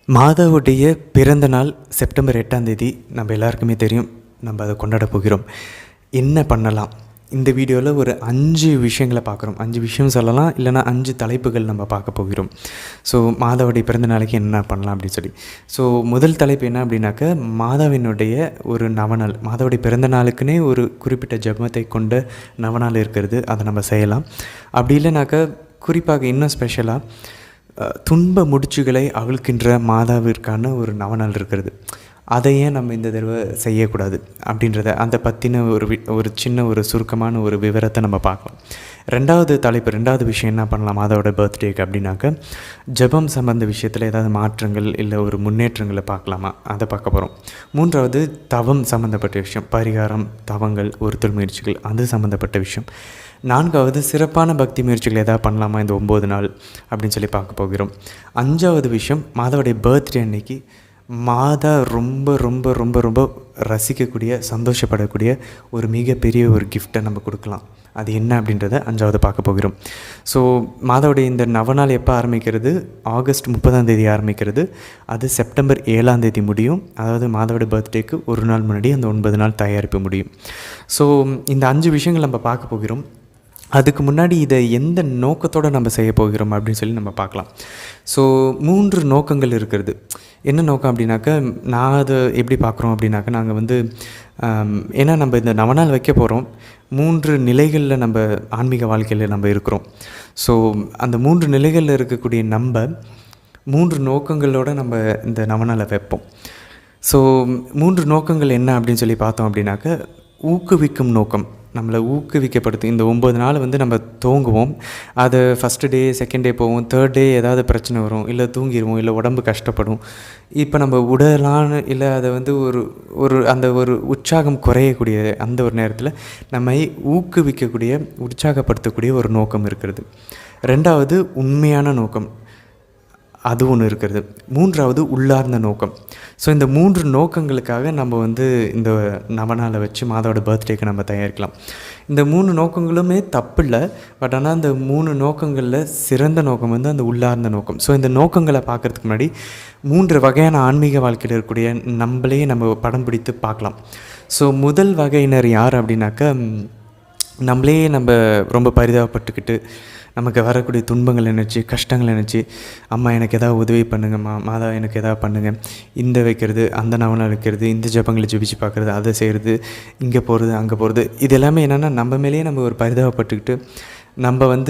மாதாவுடைய பிறந்த நாள் செப்டம்பர் 8ஆம் தேதி நம்ம எல்லாருக்குமே தெரியும். நம்ம அதை கொண்டாட போகிறோம். என்ன பண்ணலாம்? இந்த வீடியோவில் ஒரு 5 விஷயங்களை பார்க்குறோம். 5 விஷயம் சொல்லலாம், இல்லைனா 5 தலைப்புகள் நம்ம பார்க்க போகிறோம். ஸோ மாதாவுடைய பிறந்த நாளைக்கு என்ன பண்ணலாம் அப்படின்னு சொல்லி. ஸோ முதல் தலைப்பு என்ன அப்படின்னாக்க, மாதாவினுடைய ஒரு நவநாள். மாதாவுடைய பிறந்த நாளுக்குன்னே ஒரு குறிப்பிட்ட ஜெபத்தை கொண்ட நவநாள் இருக்கிறது. அதை நம்ம செய்யலாம். அப்படி இல்லைனாக்கா குறிப்பாக இன்னும் ஸ்பெஷலாக துன்ப முடிச்சுகளை அவிழ்க்கின்ற மாதாவிற்கான ஒரு நவநாள் இருக்கிறது. அதை ஏன் நம்ம இந்த தடவை செய்யக்கூடாது அப்படின்றத அந்த பற்றின ஒரு சின்ன ஒரு சுருக்கமான ஒரு விவரத்தை நம்ம பார்க்கலாம். ரெண்டாவது விஷயம் என்ன பண்ணலாம் மாதாவோட பர்த்டேக்கு அப்படின்னாக்க, ஜெபம் சம்பந்த விஷயத்தில் ஏதாவது மாற்றங்கள் இல்லை ஒரு முன்னேற்றங்களை பார்க்கலாமா, அதை பார்க்க போகிறோம். மூன்றாவது தவம் சம்மந்தப்பட்ட விஷயம், பரிகாரம், தவங்கள், ஒருத்தல் முயற்சிகள், அது சம்மந்தப்பட்ட விஷயம். நான்காவது சிறப்பான பக்தி முயற்சிகள் எதாவது பண்ணலாமா இந்த 9 நாள் அப்படின்னு சொல்லி பார்க்க போகிறோம். 5வது விஷயம், மாதாவுடைய பர்த்டே அன்னைக்கு மாதா ரொம்ப ரொம்ப ரொம்ப ரொம்ப ரசிக்கக்கூடிய, சந்தோஷப்படக்கூடிய ஒரு மிகப்பெரிய ஒரு கிஃப்டை நம்ம கொடுக்கலாம். அது என்ன அப்படின்றத 5வது பார்க்க போகிறோம். ஸோ மாதாவுடைய இந்த நவநாள் எப்போ ஆரம்பிக்கிறது? ஆகஸ்ட் 30ஆம் தேதி ஆரம்பிக்கிறது. அது செப்டம்பர் 7ஆம் தேதி முடியும். அதாவது மாதாவுடைய பர்த்டேக்கு ஒரு நாள் முன்னாடி அந்த 9 நாள் தயாரிப்பு முடியும். ஸோ இந்த 5 விஷயங்கள் நம்ம பார்க்க போகிறோம். அதுக்கு முன்னாடி இதை எந்த நோக்கத்தோடு நம்ம செய்ய போகிறோம் அப்படின்னு சொல்லி நம்ம பார்க்கலாம். ஸோ 3 நோக்கங்கள் இருக்கிறது. என்ன நோக்கம் அப்படின்னாக்கா, நான் அதை எப்படி பார்க்குறோம் அப்படின்னாக்கா, நாங்கள் ஏன்னா நம்ம இந்த நவநாள் வைக்க போகிறோம். 3 நிலைகளில் நம்ம ஆன்மீக வாழ்க்கையில் நம்ம இருக்கிறோம். ஸோ அந்த 3 நிலைகளில் இருக்கக்கூடிய 3 நோக்கங்களோடு நம்ம இந்த நவநாளை வைப்போம். ஸோ 3 நோக்கங்கள் என்ன அப்படின்னு சொல்லி பார்த்தோம் அப்படின்னாக்கா, ஊக்குவிக்கும் நோக்கம், நம்மளை ஊக்குவிக்கப்படுத்து. இந்த 9 நாள் நம்ம தூங்குவோம். அது ஃபஸ்ட்டு டே, செகண்ட் டே போவோம், தேர்ட் டே ஏதாவது பிரச்சனை வரும், இல்லை தூங்கிடுவோம், இல்லை உடம்பு கஷ்டப்படும். இப்போ நம்ம உடலான இல்லை அதை அந்த ஒரு உற்சாகம் குறையக்கூடிய அந்த ஒரு நேரத்தில் நம்மை ஊக்குவிக்கக்கூடிய, உற்சாகப்படுத்தக்கூடிய ஒரு நோக்கம் இருக்கிறது. 2வது உண்மையான நோக்கம், அது ஒன்று இருக்கிறது. 3வது உள்ளார்ந்த நோக்கம். ஸோ இந்த 3 நோக்கங்களுக்காக நம்ம இந்த நவநாளை வச்சு மாதாவோட பர்த்டேக்கு நம்ம தயாரிக்கலாம். இந்த 3 நோக்கங்களுமே தப்பு இல்லை. பட் ஆனால் அந்த 3 நோக்கங்களில் சிறந்த நோக்கம் அந்த உள்ளார்ந்த நோக்கம். ஸோ இந்த நோக்கங்களை பார்க்குறதுக்கு முன்னாடி 3 வகையான ஆன்மீக வாழ்க்கையில் இருக்கக்கூடிய நம்மளையே நம்ம படம் பிடித்து பார்க்கலாம். ஸோ முதல் வகையினர் யார் அப்படின்னாக்கா, நம்ம ரொம்ப பரிதாபப்பட்டுக்கிட்டு, நமக்கு வரக்கூடிய துன்பங்கள் நினச்சி, கஷ்டங்கள் நினச்சி, அம்மா எனக்கு எதாவது உதவி பண்ணுங்கம்மா, மாதா எனக்கு எதாவது பண்ணுங்கள், இந்த வைக்கிறது, அந்த நவநாள் வைக்கிறது, இந்த ஜபங்களை ஜெபிச்சு பார்க்குறது, அதை செய்கிறது, இங்கே போகிறது, அங்கே போகிறது, இது எல்லாமே என்னென்னா நம்ம மேலேயே நம்ம ஒரு பரிதாபப்பட்டுக்கிட்டு நம்ம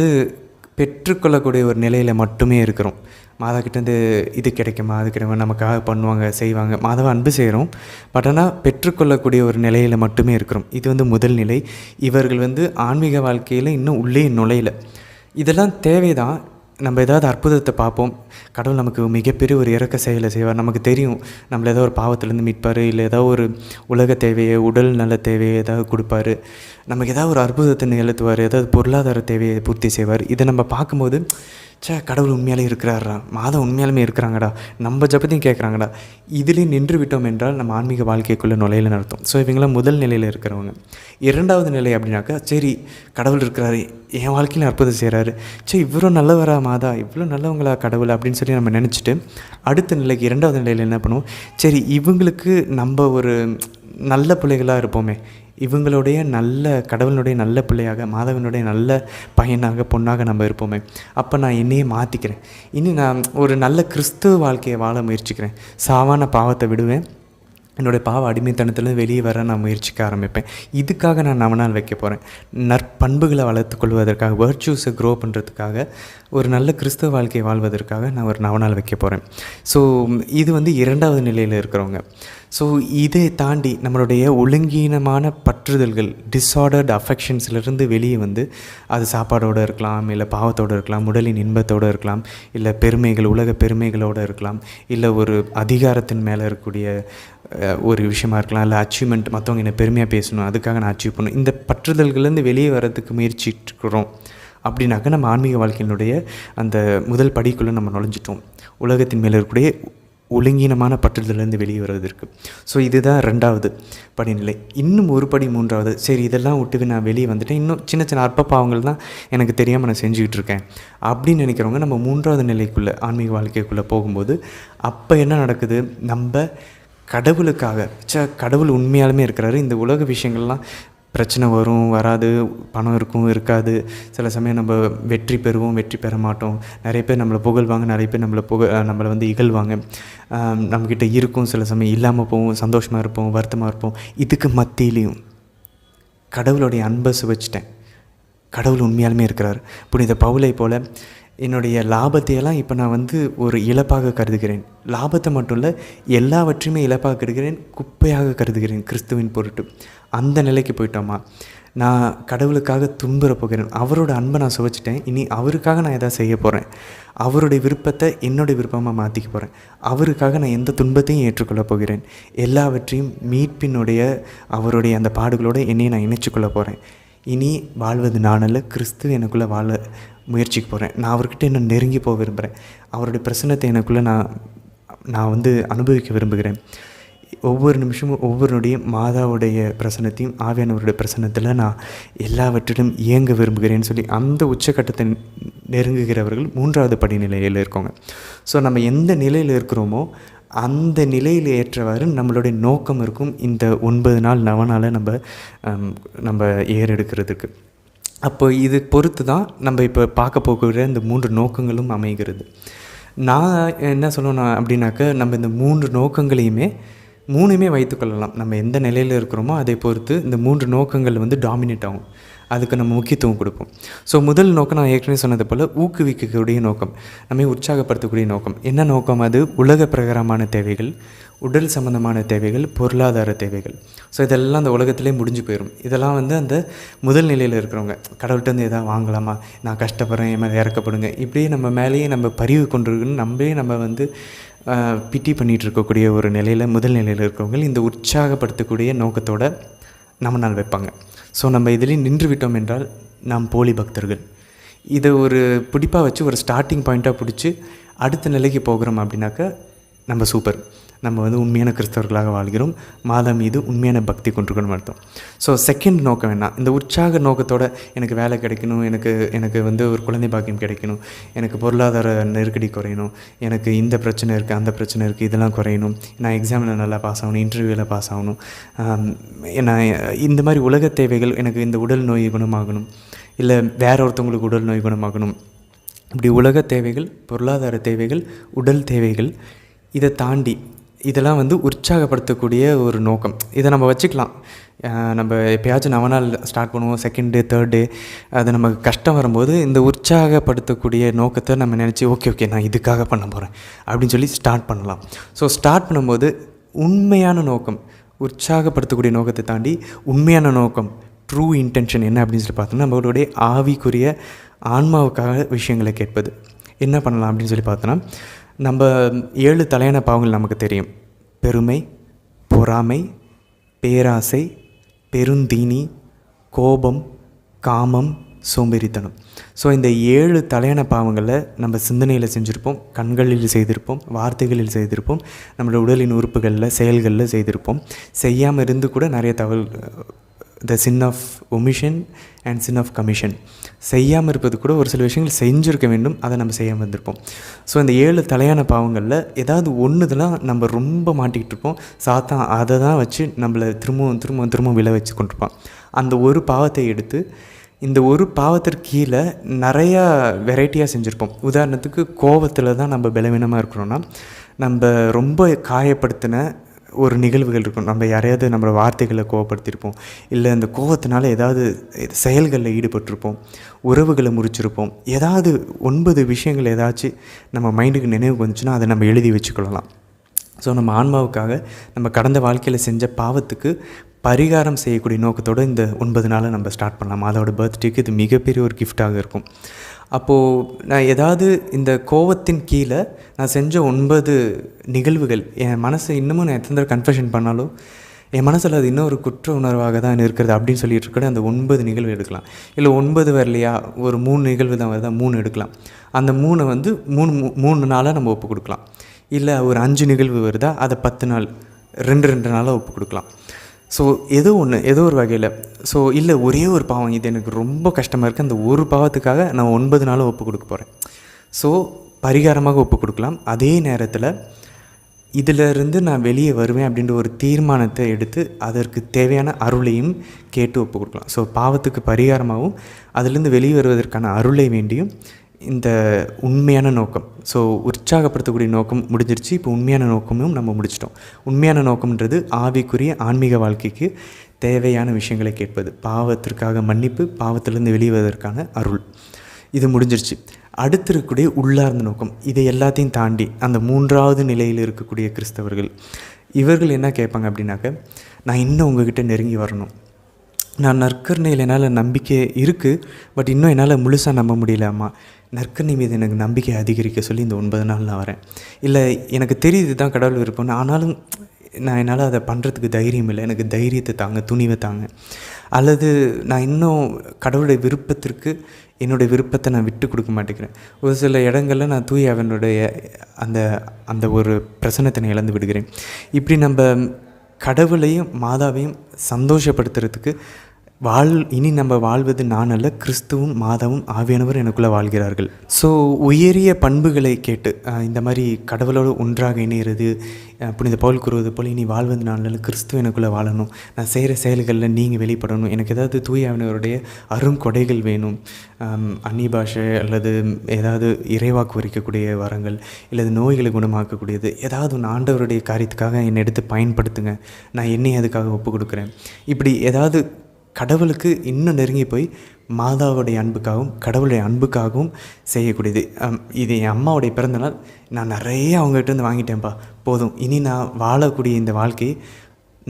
பெற்றுக்கொள்ளக்கூடிய ஒரு நிலையில் மட்டுமே இருக்கிறோம். மாதா கிட்டேருந்து இது கிடைக்குமா, அது கிடைக்குமா, நமக்காக பண்ணுவாங்க, செய்வாங்க, மாதாவை அன்பு செய்கிறோம். பட் ஆனால் பெற்றுக்கொள்ளக்கூடிய ஒரு நிலையில் மட்டுமே இருக்கிறோம். இது முதல் நிலை. இவர்கள் ஆன்மீக வாழ்க்கையில் இன்னும் உள்ளே நுழையல. இதெல்லாம் தேவைதான். நம்ம ஏதாவது அற்புதத்தை பார்ப்போம், கடவுள் நமக்கு மிகப்பெரிய ஒரு இறக்க செயலை செய்வார். நமக்கு தெரியும் நம்மளை ஏதோ ஒரு பாவத்திலேருந்து மீட்பார், இல்லை ஏதாவது ஒரு உலக தேவையை, உடல் நல தேவையை ஏதாவது கொடுப்பார், நமக்கு ஏதாவது ஒரு அற்புதத்தை நிகழ்த்துவார், ஏதாவது பொருளாதார தேவையை பூர்த்தி செய்வார். இதை நம்ம பார்க்கும்போது, கடவுள் உண்மையாலே இருக்கிறாரா, மாதம் உண்மையாலுமே இருக்கிறாங்கடா, நம்ம ஜபத்தையும் கேட்குறாங்கடா, இதுலேயும் நின்று விட்டோம் என்றால் நம்ம ஆன்மீக வாழ்க்கைக்குள்ளே நுழையில நடத்தும். ஸோ இவங்களாம் முதல் நிலையில் இருக்கிறவங்க. 2வது நிலை அப்படின்னாக்கா, சரி கடவுள் இருக்கிறாரு, என் வாழ்க்கையில் அற்புதம் செய்கிறாரு, இவ்வளோ நல்லவரா மாதா, இவ்வளோ நல்லவங்களா கடவுள் அப்படின்னு சொல்லி நம்ம நினச்சிட்டு, அடுத்த நிலைக்கு 2வது நிலையில் என்ன பண்ணுவோம், சரி இவங்களுக்கு நம்ம ஒரு நல்ல பிள்ளைகளாக இருப்போமே, இவங்களுடைய நல்ல கடவுளினுடைய நல்ல பிள்ளையாக, மாதாவினுடைய நல்ல பையனாக, பொண்ணாக நம்ம இருப்போமே, அப்போ நான் என்னையே மாற்றிக்கிறேன், இனி நான் ஒரு நல்ல கிறிஸ்துவ வாழ்க்கையை வாழ முயற்சிக்கிறேன், சாவான பாவத்தை விடுவேன், என்னுடைய பாவ அடிமைத்தனத்தில் வெளியே வர நான் முயற்சிக்க ஆரம்பிப்பேன். இதுக்காக நான் நவநாள் வைக்க போகிறேன். நற்பண்புகளை வளர்த்து கொள்வதற்காக, வர்ச்சூஸை க்ரோ பண்ணுறதுக்காக, ஒரு நல்ல கிறிஸ்தவ வாழ்க்கையை வாழ்வதற்காக நான் ஒரு நவநாள் வைக்க போகிறேன். ஸோ இது 2வது நிலையில் இருக்கிறவங்க. ஸோ இதை தாண்டி நம்மளுடைய ஒழுங்கீனமான பற்றுதல்கள், டிஸார்டர்ட் அஃபெக்ஷன்ஸ்லேருந்து வெளியே அது சாப்பாடோடு இருக்கலாம், இல்லை பாவத்தோடு இருக்கலாம், உடலின் இன்பத்தோடு இருக்கலாம், இல்லை பெருமைகள், உலக பெருமைகளோடு இருக்கலாம், இல்லை ஒரு அதிகாரத்தின் மேலே இருக்கக்கூடிய ஒரு விஷயமா இருக்கலாம், இல்லை அச்சீவ்மெண்ட், மற்றவங்க என்னை பெருமையாக பேசணும், அதுக்காக நான் அச்சீவ் பண்ணணும், இந்த பற்றுதல்கள்லேருந்து வெளியே வர்றதுக்கு முயற்சிட்டுருக்கிறோம் அப்படின்னாக்கா நம்ம ஆன்மீக வாழ்க்கையினுடைய அந்த முதல் படிக்குள்ளே நம்ம நுழைஞ்சிட்டோம். உலகத்தின் மேலே இருக்கக்கூடிய ஒழுங்கீனமான பற்றுதலேருந்து வெளியே வருவதற்கு. ஸோ இதுதான் 2வது படிநிலை. இன்னும் ஒரு படி 3வது, சரி இதெல்லாம் விட்டு நான் வெளியே வந்துட்டேன், இன்னும் சின்ன சின்ன அற்ப பாவங்கள் தான் எனக்கு தெரியாமல் நான் செஞ்சுக்கிட்டு இருக்கேன் அப்படின்னு நினைக்கிறவங்க நம்ம 3வது நிலைக்குள்ளே, ஆன்மீக வாழ்க்கைக்குள்ளே போகும்போது அப்போ என்ன நடக்குது, நம்ம கடவுளுக்காக கடவுள் உண்மையாலுமே இருக்கிறாரு, இந்த உலக விஷயங்கள்லாம் பிரச்சனை வரும் வராது, பணம் இருக்கும் இருக்காது, சில சமயம் நம்ம வெற்றி பெறுவோம் வெற்றி பெற மாட்டோம், நிறைய பேர் நம்மளை புகழ்வாங்க, நிறைய பேர் நம்மளை வந்து இகழ்வாங்க, நம்மக்கிட்ட இருக்கும், சில சமயம் இல்லாமல் போவோம், சந்தோஷமாக இருப்போம், வருத்தமாக இருப்போம். இதுக்கு மத்தியிலையும் கடவுளுடைய அன்பை சுவைச்சிட்டேன், கடவுள் உண்மையாலுமே இருக்கிறார். புனித பவுலை போல் என்னுடைய லாபத்தையெல்லாம் இப்போ நான் வந்து ஒரு இழப்பாக கருதுகிறேன், லாபத்தை மட்டும் இல்லை எல்லாவற்றையுமே இழப்பாக கருதுகிறேன், குப்பையாக கருதுகிறேன் கிறிஸ்துவின் பொருட்டு. அந்த நிலைக்கு போயிட்டோமா, நான் கடவுளுக்காக துன்புற போகிறேன், அவரோட அன்பை நான் சுவைச்சிட்டேன், இனி அவருக்காக நான் எதாவது செய்ய போகிறேன், அவருடைய விருப்பத்தை என்னுடைய விருப்பமாக மாற்றிக்க போகிறேன், அவருக்காக நான் எந்த துன்பத்தையும் ஏற்றுக்கொள்ள போகிறேன், எல்லாவற்றையும் மீட்பினுடைய அவருடைய அந்த பாடுகளோடு என்னையை நான் இணைச்சிக்கொள்ள போகிறேன். இனி வாழ்வது நானல்ல, கிறிஸ்து எனக்குள்ளே வாழ முயற்சிக்க போகிறேன், நான் அவர்கிட்ட என்ன நெருங்கி போக விரும்புகிறேன், அவருடைய பிரசன்னத்தை எனக்குள்ளே நான் வந்து அனுபவிக்க விரும்புகிறேன். ஒவ்வொரு நிமிஷமும் ஒவ்வொரு நொடியும் மாதாவுடைய பிரசன்னத்தையும் ஆவியானவருடைய பிரசன்னத்தில் நான் எல்லாவற்றிலும் இயங்க விரும்புகிறேன்னு சொல்லி அந்த உச்சக்கட்டத்தை நெருங்குகிறவர்கள் 3வது படிநிலையில் இருக்கோங்க. ஸோ நம்ம எந்த நிலையில் இருக்கிறோமோ அந்த நிலையில் ஏற்றவாறு நம்மளுடைய நோக்கம் இருக்கும் இந்த 9 நாள் 9 நாளை நம்ம ஏறெடுக்கிறதுக்கு. அப்போ இது பொறுத்து தான் நம்ம இப்போ பார்க்க போகிற இந்த 3 நோக்கங்களும் அமைகிறது. நான் என்ன சொல்லணும் அப்படின்னாக்க, நம்ம இந்த 3 நோக்கங்களையுமே 3மே வைத்துக்கொள்ளலாம். நம்ம எந்த நிலையில் இருக்கிறோமோ அதை பொறுத்து இந்த 3 நோக்கங்கள் வந்து டாமினேட் ஆகும், அதுக்கு நம்ம முக்கியத்துவம் கொடுப்போம். ஸோ முதல் நோக்கம் நான் ஏற்கனவே சொன்னது போல் ஊக்குவிக்கக்கூடிய நோக்கம், நம்மை உற்சாகப்படுத்தக்கூடிய நோக்கம். என்ன நோக்கம் அது? உலக பிரகாரமான தேவைகள், உடல் சம்மந்தமான தேவைகள், பொருளாதார தேவைகள். ஸோ இதெல்லாம் அந்த உலகத்திலே முடிஞ்சு போயிடும். இதெல்லாம் வந்து அந்த முதல் நிலையில் இருக்கிறவங்க, கடவுள்கிட்ட வந்து எதாவது வாங்கலாமா, நான் கஷ்டப்படுறேன், என் மேலே இறக்கப்படுங்க, இப்படியே நம்ம மேலேயே நம்ம பரிவு கொண்டிருக்குன்னு நம்ம வந்து பிட்டி பண்ணிகிட்டு இருக்கக்கூடிய ஒரு நிலையில் முதல் நிலையில் இருக்கிறவங்க இந்த உற்சாகப்படுத்தக்கூடிய நோக்கத்தோடு நம்ம நாள் வைப்பாங்க. ஸோ நம்ம இதிலையும் நின்று விட்டோம் என்றால் நாம் போலி பக்தர்கள். இதை ஒரு பிடிப்பாக வச்சு ஒரு ஸ்டார்டிங் பாயிண்ட்டாக பிடிச்சி அடுத்த நிலைக்கு போகிறோம் அப்படின்னாக்கா நம்ம சூப்பர், நம்ம வந்து உண்மையான கிறிஸ்தவர்களாக வாழ்கிறோம், மாதா மீது உண்மையான பக்தி கொண்டிருக்கணும் அர்த்தம். ஸோ செகண்ட் நோக்கம் என்ன? இந்த உற்சாக நோக்கத்தோடு எனக்கு வேலை கிடைக்கணும், எனக்கு வந்து ஒரு குழந்தை பாக்கியம் கிடைக்கணும், எனக்கு பொருளாதார நெருக்கடி குறையணும், எனக்கு இந்த பிரச்சனை இருக்குது அந்த பிரச்சனை இருக்குது இதெல்லாம் குறையணும், நான் எக்ஸாமில் நல்லா பாஸ் ஆகணும், இன்டர்வியூவில் பாஸ் ஆகணும், நான் இந்த மாதிரி உலக தேவைகள், எனக்கு இந்த உடல் நோய் குணமாகணும், இல்லை வேற ஒருத்தவங்களுக்கு உடல் நோய் குணமாகணும், இப்படி உலக தேவைகள், பொருளாதார தேவைகள், உடல் தேவைகள், இதை தாண்டி இதெல்லாம் வந்து உற்சாகப்படுத்தக்கூடிய ஒரு நோக்கம். இதை நம்ம வச்சுக்கலாம். நம்ம எப்போயாச்சும் 9 நாள் ஸ்டார்ட் பண்ணுவோம், செகண்ட் டே தேர்ட் டே அது நமக்கு கஷ்டம் வரும்போது இந்த உற்சாகப்படுத்தக்கூடிய நோக்கத்தை நம்ம நினச்சி ஓகே நான் இதுக்காக பண்ண போகிறேன் அப்படின்னு சொல்லி ஸ்டார்ட் பண்ணலாம். ஸோ ஸ்டார்ட் பண்ணும்போது உண்மையான நோக்கம், உற்சாகப்படுத்தக்கூடிய நோக்கத்தை தாண்டி உண்மையான நோக்கம், ட்ரூ இன்டென்ஷன் என்ன அப்படின்னு சொல்லி பார்த்தோம்னா, நம்மளுடைய ஆவிக்குரிய ஆன்மாவுக்காக விஷயங்களை கேட்பது. என்ன பண்ணலாம் அப்படின்னு சொல்லி பார்த்தோன்னா, நம்ம 7 தலையான பாவங்கள் நமக்கு தெரியும். பெருமை, பொறாமை, பேராசை, பெருந்தீனி, கோபம், காமம், சோம்பேறித்தனம். ஸோ இந்த 7 தலையான பாவங்களை நம்ம சிந்தனையில் செஞ்சுருப்போம், கண்களில் செய்திருப்போம், வார்த்தைகளில் செய்திருப்போம், நம்மளோட உடலின் உறுப்புகளில் செயல்களில் செய்திருப்போம். செய்யாமல் இருந்து கூட நிறைய தவறு, the sin of omission and sin of commission, செய்யாமல் இருப்பது கூட ஒரு சில விஷயங்கள் செஞ்சுருக்க வேண்டும், அதை நம்ம செய்யாமல் இருந்திருப்போம். ஸோ இந்த 7 தலையான பாவங்களில் ஏதாவது ஒன்றுதெல்லாம் நம்ம ரொம்ப மாட்டிக்கிட்டு இருப்போம். சாத்தான் அதை தான் வச்சு நம்மளை திரும்பவும் விழ வச்சு கொண்டிருப்பான். அந்த ஒரு பாவத்தை எடுத்து இந்த ஒரு பாவத்திற்கு கீழே நிறையா வெரைட்டியாக செஞ்சுருப்போம். உதாரணத்துக்கு கோபத்தில் தான் நம்ம பலவீனமாக இருக்கிறோன்னா, நம்ம ரொம்ப காயப்படுத்தின ஒரு நிகழ்வுகள் இருக்கும், நம்ம யாரையாவது நம்ம வார்த்தைகளை கோவப்படுத்தியிருப்போம், இல்லை அந்த கோவத்தினால ஏதாவது செயல்களில் ஈடுபட்டிருப்போம், உறவுகளை முறிச்சிருப்போம், ஏதாவது 9 விஷயங்கள் ஏதாச்சும் நம்ம மைண்டுக்கு நினைவு வந்துச்சுன்னா அதை நம்ம எழுதி வச்சுக்கொள்ளலாம். ஸோ நம்ம ஆன்மாவுக்காக நம்ம கடந்த வாழ்க்கையில் செஞ்ச பாவத்துக்கு பரிகாரம் செய்யக்கூடிய நோக்கத்தோடு இந்த 9 நாளை நம்ம ஸ்டார்ட் பண்ணலாம். அதோட பர்த்டேக்கு இது மிகப்பெரிய ஒரு கிஃப்டாக இருக்கும். அப்போது நான் ஏதாவது இந்த கோவத்தின் கீழே நான் செஞ்ச 9 நிகழ்வுகள் என் மனசை இன்னமும் நான் எத்தனை கன்ஃபெஷன் பண்ணாலும் என் மனசில் அது இன்னும் ஒரு குற்ற உணர்வாக தான் இருக்கிறது அப்படின்னு சொல்லிட்டு இருக்கிற அந்த 9 நிகழ்வு எடுக்கலாம். இல்லை 9 வரலையா, ஒரு 3 நிகழ்வு தான் வருதா, 3 எடுக்கலாம். அந்த 3 வந்து 3 நாளாக நம்ம ஒப்பு கொடுக்கலாம். இல்லை ஒரு 5 நிகழ்வு வருதா அதை 10 நாள் 2 நாளாக ஒப்பு கொடுக்கலாம். ஸோ ஏதோ ஒரு வகையில். ஸோ இல்லை ஒரே ஒரு பாவம் இது எனக்கு ரொம்ப கஷ்டமாக இருக்குது, அந்த ஒரு பாவத்துக்காக நான் 9 நாளும் ஒப்பு கொடுக்க போகிறேன். ஸோ பரிகாரமாக ஒப்பு கொடுக்கலாம். அதே நேரத்தில் இதிலிருந்து நான் வெளியே வருவேன் அப்படின்ற ஒரு தீர்மானத்தை எடுத்து அதற்கு தேவையான அருளையும் கேட்டு ஒப்பு கொடுக்கலாம். ஸோ பாவத்துக்கு பரிகாரமாகவும் அதிலிருந்து வெளியே வருவதற்கான அருளை வேண்டியும் இந்த உண்மையான நோக்கம். ஸோ உற்சாகப்படுத்தக்கூடிய நோக்கம் முடிஞ்சிருச்சு. இப்போ உண்மையான நோக்கமும் நம்ம முடிச்சிட்டோம். உண்மையான நோக்கம்ன்றது ஆவிக்குரிய ஆன்மீக வாழ்க்கைக்கு தேவையான விஷயங்களை கேட்பது, பாவத்திற்காக மன்னிப்பு, பாவத்திலிருந்து வெளிவதற்கான அருள். இது முடிஞ்சிருச்சு. அடுத்து இருக்கக்கூடிய உள்ளார்ந்த நோக்கம். இதை எல்லாத்தையும் தாண்டி அந்த 3வது நிலையில் இருக்கக்கூடிய கிறிஸ்தவர்கள் இவர்கள் என்ன கேட்பாங்க அப்படின்னாக்க, நான் இன்னும் உங்ககிட்ட நெருங்கி வரணும், நான் நற்கருணையில் என்னால் நம்பிக்கை இருக்குது, பட் இன்னும் என்னால் முழுசாக நம்ப முடியலாமா, நற்கருணை மீது எனக்கு நம்பிக்கை அதிகரிக்க சொல்லி இந்த 9 நாள் நான் வரேன். இல்லை எனக்கு தெரியுது தான் கடவுள் விருப்பம்னு, ஆனாலும் என்னால் அதை பண்ணுறதுக்கு தைரியம் இல்லை, எனக்கு தைரியத்தை தாங்க, துணிவை தாங்க. அல்லது நான் இன்னும் கடவுளுடைய விருப்பத்திற்கு என்னுடைய விருப்பத்தை நான் விட்டு கொடுக்க மாட்டேங்கிறேன். ஒரு சில இடங்களில் நான் தூய அவனுடைய அந்த அந்த ஒரு பிரசன்னத்தை இழந்து விடுகிறேன். இப்படி நம்ம கடவுளையும் மாதாவையும் சந்தோஷப்படுத்துறதுக்கு இனி நம்ம வாழ்வது நான் அல்ல, கிறிஸ்துவும் மாதாவும் ஆவியானவர் எனக்குள்ளே வாழ்கிறார்கள். ஸோ உயரிய பண்புகளை கேட்டு இந்த மாதிரி கடவுளோடு ஒன்றாக இணைகிறது, புனித பவுல் கூறுவது போல் இனி வாழ்வது நான் அல்ல, கிறிஸ்துவ எனக்குள்ளே வாழணும், நான் செய்கிற செயல்களில் நீங்கள் வெளிப்படணும், எனக்கு ஏதாவது தூய ஆவியானவருடைய அருங்கொடைகள் வேணும், அந்நிய பாஷை அல்லது ஏதாவது இறைவாக்கு வரிக்கக்கூடிய வரங்கள், இல்லது நோய்களை குணமாக்கக்கூடியது, ஏதாவது ஒன்று ஆண்டவருடைய காரியத்துக்காக என்னை எடுத்து பயன்படுத்துங்க, நான் என்னை அதுக்காக ஒப்பு கொடுக்குறேன். இப்படி ஏதாவது கடவுளுக்கு இன்னும் நெருங்கி போய் மாதாவுடைய அன்புக்காகவும் கடவுளுடைய அன்புக்காகவும் செய்யக்கூடியது. இது என் அம்மாவுடைய பிறந்தநாள், நான் நிறைய அவங்ககிட்ட வாங்கிட்டேன்ப்பா, போதும், இனி நான் வாழக்கூடிய இந்த வாழ்க்கையை